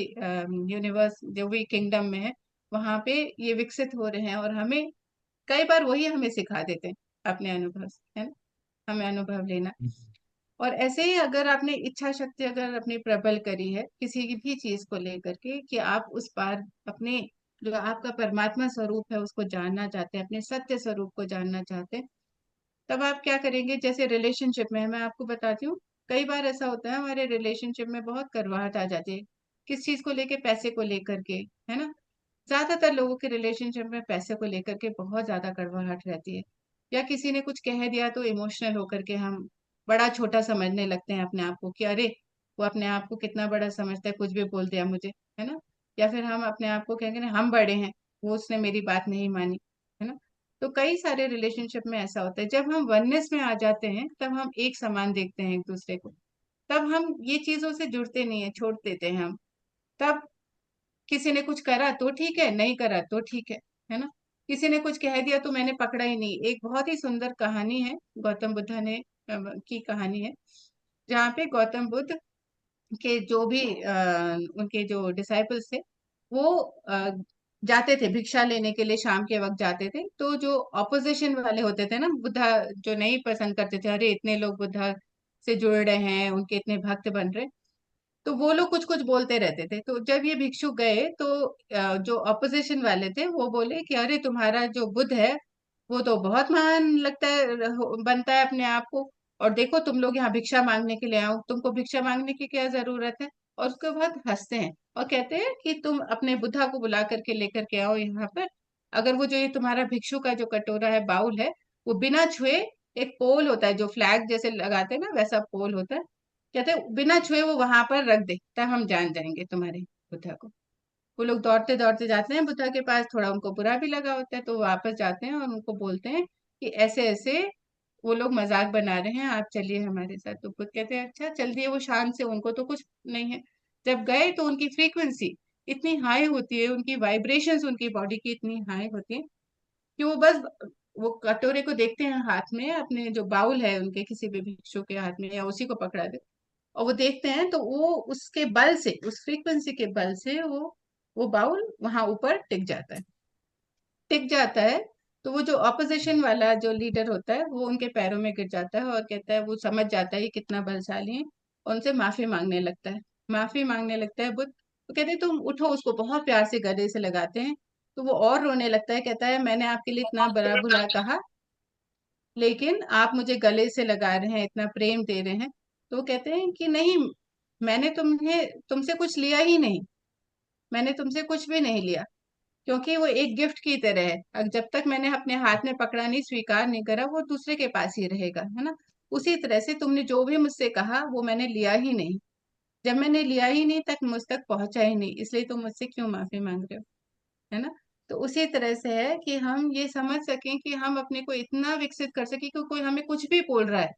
यूनिवर्स जो भी किंगडम में है, वहां पे ये विकसित हो रहे हैं, और हमें कई बार वही हमें सिखा देते हैं अपने अनुभव से, है ना, हमें अनुभव लेना। और ऐसे ही अगर आपने इच्छा शक्ति अगर अपनी प्रबल करी है किसी की भी चीज को लेकर के, कि आप उस पार अपने जो आपका परमात्मा स्वरूप है उसको जानना चाहते हैं, अपने सत्य स्वरूप को जानना चाहते हैं, तब आप क्या करेंगे। जैसे रिलेशनशिप में मैं आपको बताती हूँ, कई बार ऐसा होता है हमारे रिलेशनशिप में बहुत कड़वाहट आ जाती है, किस चीज को लेके, पैसे को लेकर के, है ना। ज्यादातर लोगों के रिलेशनशिप में पैसे को लेकर के बहुत ज्यादा कड़वाहट रहती है, या किसी ने कुछ कह दिया तो इमोशनल होकर के हम बड़ा छोटा समझने लगते हैं अपने आप को, कि अरे वो अपने आप को कितना बड़ा समझता है, कुछ भी बोल दिया मुझे, है ना। या फिर हम अपने आप को कहेंगे ना हम बड़े हैं, वो उसने मेरी बात नहीं मानी, है ना। तो कई सारे रिलेशनशिप में ऐसा होता है, जब हम वननेस में आ जाते हैं तब हम एक समान देखते हैं एक दूसरे को, तब हम ये चीजों से जुड़ते नहीं है, छोड़ देते हैं हम। तब किसी ने कुछ करा तो ठीक है, नहीं करा तो ठीक है ना। किसी ने कुछ कह दिया तो मैंने पकड़ा ही नहीं। एक बहुत ही सुंदर कहानी है, गौतम बुद्ध ने की कहानी है, जहाँ पे गौतम बुद्ध के जो भी उनके जो डिसाइपल्स थे, वो जाते थे भिक्षा लेने के लिए, शाम के वक्त जाते थे। तो जो ऑपोजिशन वाले होते थे ना, बुद्धा जो नहीं पसंद करते थे, अरे इतने लोग बुद्धा से जुड़ रहे हैं, उनके इतने भक्त बन रहे, तो वो लोग कुछ कुछ बोलते रहते थे। तो जब ये भिक्षु गए तो जो ऑपोजिशन वाले थे वो बोले कि अरे तुम्हारा जो बुद्ध है वो तो बहुत महान लगता है, बनता है अपने आप को, और देखो तुम लोग यहाँ भिक्षा मांगने के लिए आओ, तुमको भिक्षा मांगने की क्या जरूरत है। और उसके बाद हंसते हैं और कहते हैं कि तुम अपने बुद्धा को बुला करके लेकर के आओ यहाँ पर। अगर वो जो ये तुम्हारा भिक्षु का जो कटोरा है, बाउल है, वो बिना छुए, एक पोल होता है जो फ्लैग जैसे लगाते हैं ना, वैसा पोल होता है, कहते हैं बिना छुए वो वहां पर रख दे, तब हम जान जाएंगे तुम्हारे बुद्धा को। वो लोग दौड़ते दौड़ते जाते हैं बुद्धा के पास, थोड़ा उनको बुरा भी लगा होता है, तो वो वापस जाते हैं और उनको बोलते हैं कि ऐसे ऐसे वो लोग मजाक बना रहे हैं, आप चलिए हमारे साथ। तो बुद्ध कहते हैं अच्छा चल दिए, वो शांत से, उनको तो कुछ नहीं है। जब गए तो उनकी फ्रीक्वेंसी इतनी हाई होती है, उनकी वाइब्रेशंस उनकी बॉडी की इतनी हाई होती है कि वो बस वो कटोरे को देखते हैं हाथ में, अपने जो बाउल है उनके किसी भी भिक्षु के हाथ में, या उसी को पकड़ा दे, और वो देखते हैं तो वो उसके बल से, उस फ्रीक्वेंसी के बल से वो बाउल वहां ऊपर टिक जाता है। तो वो जो ऑपोजिशन वाला जो लीडर होता है वो उनके पैरों में गिर जाता है और कहता है, वो समझ जाता है ये कितना बलशाली है, और उनसे माफी मांगने लगता है। माफी मांगने लगता है बुद्ध, तो कहते हैं तुम उठो, उसको बहुत प्यार से गले से लगाते हैं। तो वो और रोने लगता है, कहता है मैंने आपके लिए इतना बड़ा बुरा कहा, लेकिन आप मुझे गले से लगा रहे हैं, इतना प्रेम दे रहे हैं। तो वो कहते हैं कि नहीं, मैंने तुमसे कुछ लिया ही नहीं, मैंने तुमसे कुछ भी नहीं लिया, क्योंकि वो एक गिफ्ट की तरह है। जब तक मैंने अपने हाथ में पकड़ा नहीं, स्वीकार नहीं करा, वो दूसरे के पास ही रहेगा, है ना। उसी तरह से तुमने जो भी मुझसे कहा वो मैंने लिया ही नहीं, जब मैंने लिया ही नहीं तक मुझ तक पहुंचा ही नहीं, इसलिए तुम मुझसे क्यों माफी मांग रहे हो, है ना। तो उसी तरह से है कि हम ये समझ सकें कि हम अपने को इतना विकसित कर सके कि कोई हमें कुछ भी बोल रहा है,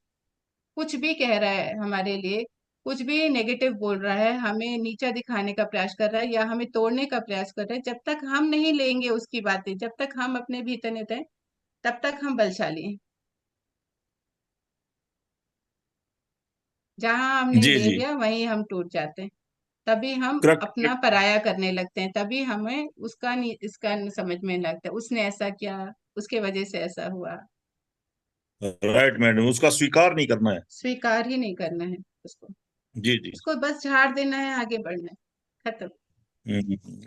कुछ भी कह रहा है हमारे लिए, कुछ भी नेगेटिव बोल रहा है, हमें नीचा दिखाने का प्रयास कर रहा है या हमें तोड़ने का प्रयास कर रहा है, जब तक हम नहीं लेंगे उसकी बातें, जब तक हम अपने भीतर नहीं हैं, तब तक हम बलशाली हैं। जहां हमने जी ले जी। लिया वहीं हम टूट जाते हैं। तभी हम करेक्ट। अपना पराया करने लगते हैं, तभी हमें उसका नहीं, इसका नहीं समझ में नहीं लगता, उसने ऐसा किया, उसके वजह से ऐसा हुआ। राइट मैडम, उसका स्वीकार नहीं करना है। स्वीकार ही नहीं करना है उसको, जी जी। उसको बस झाड़ देना है, आगे बढ़ना है, खत्म।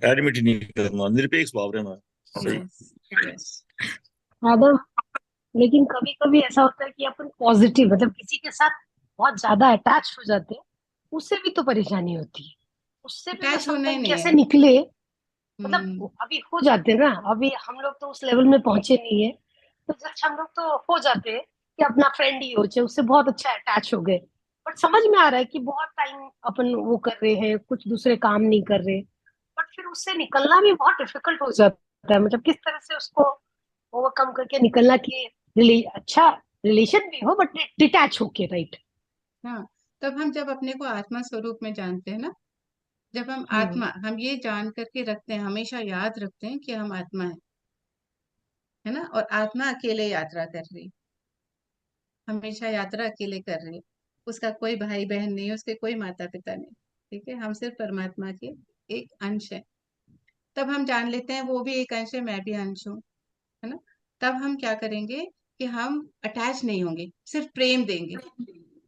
एडमिट ही नहीं करना, निरपेक्ष भाव रहना। सही। Yes, yes. मैडम, लेकिन कभी कभी ऐसा होता है कि अपन पॉजिटिव मतलब किसी के साथ बहुत ज्यादा अटैच हो जाते हैं, उससे भी तो परेशानी होती है। उससे भी मैं अटैच होना ही समटाइम नहीं कैसे है। निकले, हम्म। मतलब अभी हो जाते हैं ना, अभी हम लोग तो उस लेवल में पहुंचे नहीं है, तो जैसे हम लोग तो हो जाते हैं कि अपना फ्रेंड ही हो चाहे उससे बहुत अच्छा अटैच हो गए, बट समझ में आ रहा है कि बहुत टाइम अपन वो कर रहे हैं, कुछ दूसरे काम नहीं कर रहे, बट फिर उससे निकलना भी बहुत डिफिकल्ट हो जाता है। मतलब किस तरह से उसको ओवरकम करके निकलना कि अच्छा रिलेशन भी हो बट डिटैच होके, राइट। हाँ, तब हम जब अपने को आत्मा स्वरूप में जानते हैं ना, जब हम हम्म। आत्मा, हम ये जान करके रखते हैं, हमेशा याद रखते हैं कि हम आत्मा है ना, और आत्मा अकेले यात्रा कर रही है, हमेशा यात्रा अकेले कर रही है। उसका कोई भाई बहन नहीं है, उसके कोई माता पिता नहीं, ठीक है, हम सिर्फ परमात्मा के एक अंश है। तब हम जान लेते हैं वो भी एक अंश है, मैं भी अंश हूँ, है ना। तब हम क्या करेंगे कि हम अटैच नहीं होंगे, सिर्फ प्रेम देंगे,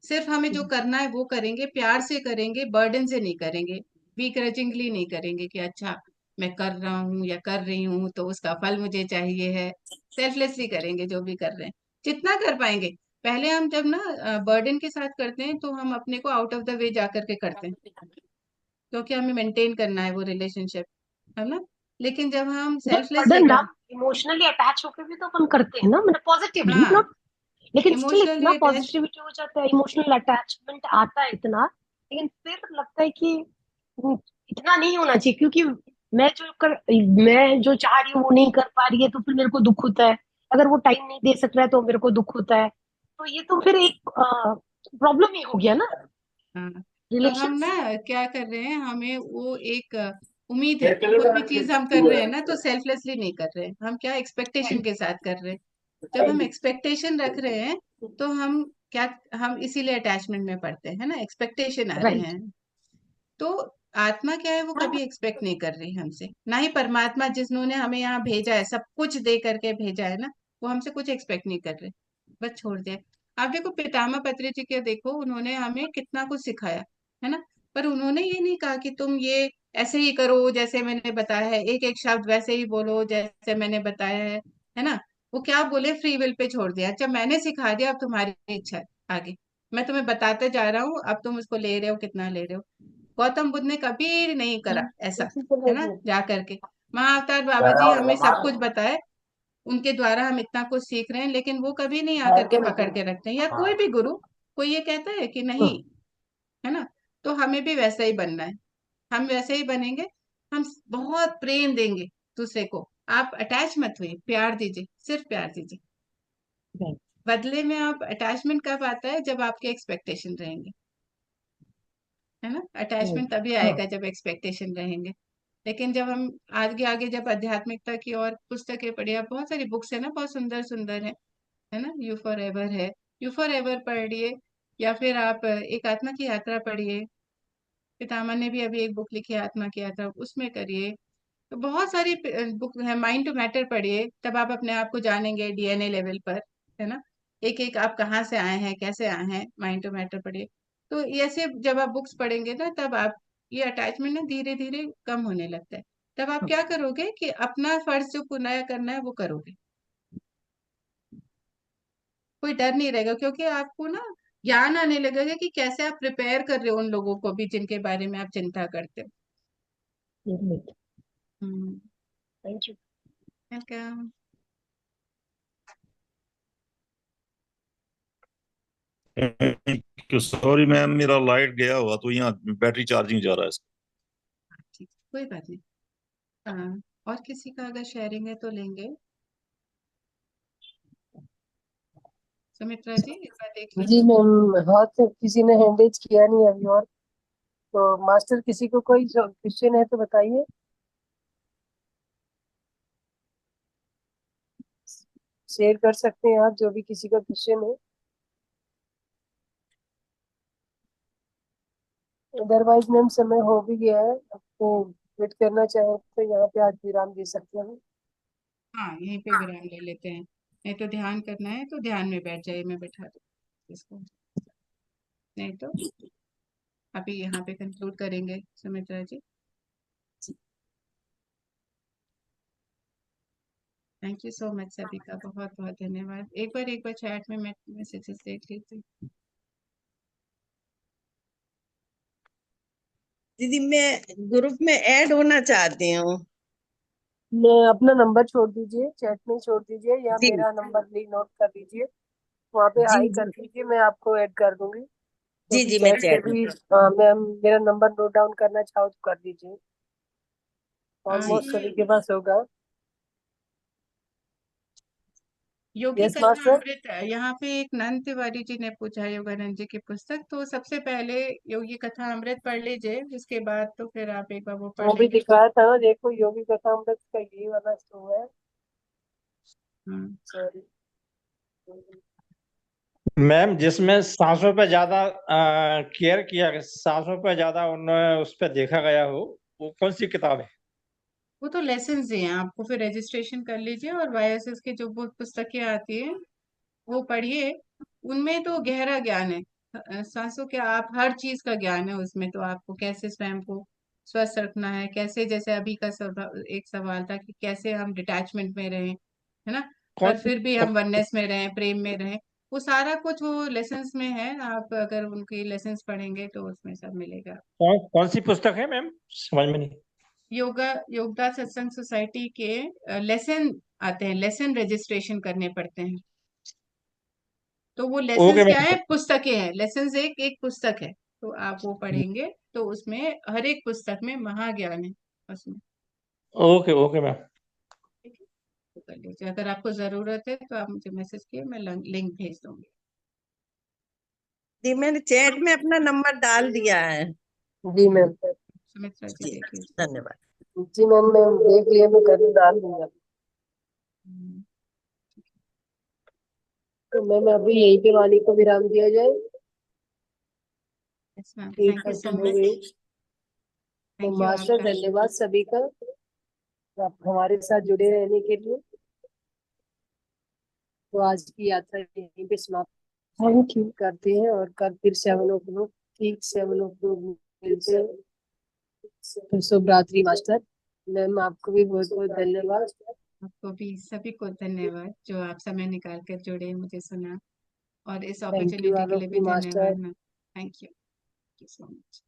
सिर्फ हमें जो करना है वो करेंगे, प्यार से करेंगे, बर्डन से नहीं करेंगे, बीग्रजिंगली नहीं करेंगे कि अच्छा मैं कर रहा हूँ या कर रही हूँ तो उसका फल मुझे चाहिए है। सेल्फलेसली करेंगे जो भी कर रहे हैं, जितना कर पाएंगे। पहले हम जब ना बर्डन के साथ करते हैं तो हम अपने को आउट ऑफ द वे जा करके करते हैं, क्योंकि हमें मेंटेन करना है वो रिलेशनशिप, है ना। लेकिन जब हम सेल्फलेसली बर्डन ना, कर, इमोशनली अटैच होके भी तो अपन करते हैं ना, मतलब पॉजिटिवली हाँ, नॉट, लेकिन स्टिल इमोशनली इतना अटैच, पॉजिटिविटी हो जाता है, इमोशनल अटैचमेंट आता है इतना, लेकिन फिर लगता है कि इतना नहीं होना चाहिए, क्योंकि मैं जो चाह रही हूँ वो नहीं कर पा रही है, तो फिर मेरे को दुख होता है। अगर वो टाइम नहीं दे सक रहा है तो मेरे को दुख होता है, तो ये तो फिर एक प्रॉब्लम ही हो गया ना हाँ। तो हम रिलेशन। ना क्या कर रहे हैं, हमें वो एक उम्मीद है। कोई भी चीज हम कर रहे हैं ना तो सेल्फलेसली नहीं कर रहे हैं, हम क्या एक्सपेक्टेशन के साथ कर रहे हैं। जब हम एक्सपेक्टेशन रख रहे हैं तो हम इसीलिए अटैचमेंट में पड़ते हैं ना, एक्सपेक्टेशन आ रहे राइट। हैं। तो आत्मा क्या है, वो कभी एक्सपेक्ट नहीं कर रही हमसे, ना ही परमात्मा जिन्होंने हमें यहाँ भेजा है, सब कुछ दे करके भेजा है ना, वो हमसे कुछ एक्सपेक्ट नहीं कर रहे, बस छोड़ दिया। आप देखो पितामह पत्री जी के, देखो उन्होंने हमें कितना कुछ सिखाया है ना, पर उन्होंने ये नहीं कहा कि तुम ये ऐसे ही करो जैसे मैंने बताया है, एक एक शब्द वैसे ही बोलो जैसे मैंने बताया है ना। वो क्या बोले, फ्री विल पे छोड़ दिया। अच्छा मैंने सिखा दिया, अब तुम्हारी इच्छा है आगे, मैं तुम्हें बताते जा रहा हूँ, अब तुम उसको ले रहे हो कितना ले रहे हो। गौतम बुद्ध ने कभी नहीं करा ऐसा, है ना, जा करके महाअवतार बाबा जी हमें सब कुछ बताए, उनके द्वारा हम इतना कुछ सीख रहे हैं, लेकिन वो कभी नहीं आकर के पकड़ के रखते हैं, या कोई भी गुरु कोई ये कहता है कि नहीं, है ना। तो हमें भी वैसा ही बनना है, हम वैसे ही बनेंगे। हम बहुत प्रेम देंगे दूसरे को, आप अटैच मत हुई, प्यार दीजिए, सिर्फ प्यार दीजिए। राइट। बदले में आप अटैचमेंट कब आता है, जब आपके एक्सपेक्टेशन रहेंगे, है ना। अटैचमेंट तभी आएगा जब एक्सपेक्टेशन रहेंगे। लेकिन जब हम आगे आगे जब आध्यात्मिकता की और पुस्तकें पढ़िए, आप बहुत सारी बुक्स है ना, बहुत सुंदर सुंदर है ना, यू फॉर एवर है, यू फॉर एवर पढ़िए, या फिर आप एक आत्मा की यात्रा पढ़िए, पितामह ने भी अभी एक बुक लिखी है आत्मा की यात्रा, उसमें करिए। तो बहुत सारी बुक है, माइंड टू मैटर पढ़िए, तब आप अपने आप को जानेंगे डीएनए लेवल पर, है ना। एक एक आप कहाँ से आए हैं, कैसे आए हैं, माइंड टू मैटर पढ़िए। तो ऐसे जब आप बुक्स पढ़ेंगे ना, तब आप ये अटैचमेंट ना धीरे धीरे कम होने लगता है। तब आप क्या करोगे कि अपना फर्ज जो पूरा करना है वो करोगे, कोई डर नहीं रहेगा, क्योंकि आपको ना ज्ञान आने लगेगा कि कैसे आप प्रिपेयर कर रहे हो उन लोगों को भी जिनके बारे में आप चिंता करते हो। हम्म। Thank you. Welcome. Sorry ma'am, मेरा लाइट गया हुआ तो यहाँ बैटरी चार्जिंग जा रहा है। ठीक, कोई बात नहीं। हाँ, और किसी का अगर शेयरिंग है तो लेंगे। सुमित्रा जी एक बार देख जी लीजिए। मैम, हाथ किसी ने हैंड रेज किया नहीं अभी, और तो मास्टर किसी को कोई क्वेश्चन है तो बताइए। शेयर कर सकते हैं आप, जो भी किसी का क्वेश्चन है। अदरवाइज मैम समय हो भी गया है, आपको वेट करना चाहे तो यहाँ पे आज विराम दे सकते हैं। हाँ, यहीं पे विराम ले लेते हैं, नहीं तो ध्यान करना है तो ध्यान में बैठ जाइए, मैं बैठा दूँ इसको, नहीं तो अभी यहाँ पे कंक्लूड करेंगे सुमित्रा जी। थैंक यू सो मच सभी का, बहुत बहुत धन्यवाद। एक बार चैट में मैं मैसेजेस देख लेती हूँ। दीदी मैं ग्रुप में ऐड होना चाहती हूँ। मैं अपना नंबर छोड़ दीजिए, चैट में छोड़ दीजिए, या जी मेरा नंबर भी नोट कर लीजिए, वहाँ पे जी हाई जी कर दीजिए, मैं आपको ऐड कर दूंगी। जी क्योंकि जी मैं चैट से चैट में। भी मैम मेरा नंबर नोट डाउन करना चाहो तो कर दीजिए, ऑलमोस्ट ये सभी के पास होगा। योगी यस कथा मास्टर। अमृत है, यहाँ पे एक नंद तिवारी जी ने पूछा है योगानंद जी की पुस्तक, तो सबसे पहले योगी कथा अमृत पढ़ लीजिए, उसके बाद तो फिर आप एक बार वो पढ़ वो भी लेंगे। दिखाया था ना, देखो योगी कथामृत का यही वाला स्टोर है। हम्म। सॉरी। मैम, जिसमें सांसों पे ज्यादा केयर किया गया, सांसों पे ज्यादा उन्हें उस पर देखा गया हो, वो कौन सी किताब है? वो तो लेसन दिए हैं आपको, फिर रजिस्ट्रेशन कर लीजिए और वाईएसएस की जो पुस्तकें आती है वो पढ़िए, उनमें तो गहरा ज्ञान है। सांसों के, आप हर चीज का ज्ञान है उसमें, तो आपको कैसे स्वयं को स्वस्थ रखना है, कैसे, जैसे अभी का एक सवाल था कि कैसे हम डिटैचमेंट में रहें, है ना, कौन पर सी फिर भी हम वननेस में रहें, प्रेम में रहें, वो सारा कुछ वो लेसन्स में है। आप अगर उनकी लेसन्स पढ़ेंगे तो उसमें सब मिलेगा। कौन सी पुस्तक है मैम, समझ में नहीं। योगदा सत्संग सोसाइटी के लेसन आते हैं, लेसन रजिस्ट्रेशन करने पड़ते हैं, तो वो लेसन्स ओके क्या मैम। है, पुस्तकें हैं, लेसन्स एक एक पुस्तक है, तो आप वो पढ़ेंगे तो उसमें हर एक पुस्तक में महाज्ञान है उसमें। Okay okay ma'am. ठीक है, तो कर लीजिए, अगर आपको जरूरत है तो आप मुझे मैसेज किए, मैं लिंक भेज दूंगी। जी मैंने चैट में अपना नंबर डाल दिया है। जी मैम। सुमित्रा जी जी देख लीजिए। धन्यवाद। जी मैम, मैं देख लिया, मैं कर डाल दूंगा। तो मैम अभी यहीं पे वाणी को विराम दिया जाए। यस मैम, एक थैंक यू सो क्वेश्चन हो मच। गई। तो थैंक यू मास्टर आपका। धन्यवाद सभी का, आप हमारे साथ जुड़े रहने के लिए। तो आज की यात्रा यहीं पे समाप्त थैंक यू। करते हैं और कल फिर से हम लोग ठीक से हम लोग मिलते हैं। तो शुभ रात्रि मास्टर। मैम आपको भी बहुत बहुत धन्यवाद। आपको भी सभी को धन्यवाद जो आप समय निकाल कर जुड़े, मुझे सुना, और इस थैंक यू अपॉर्चुनिटी के लिए भी आलोक मास्टर। धन्यवाद ma'am. Thank you so much.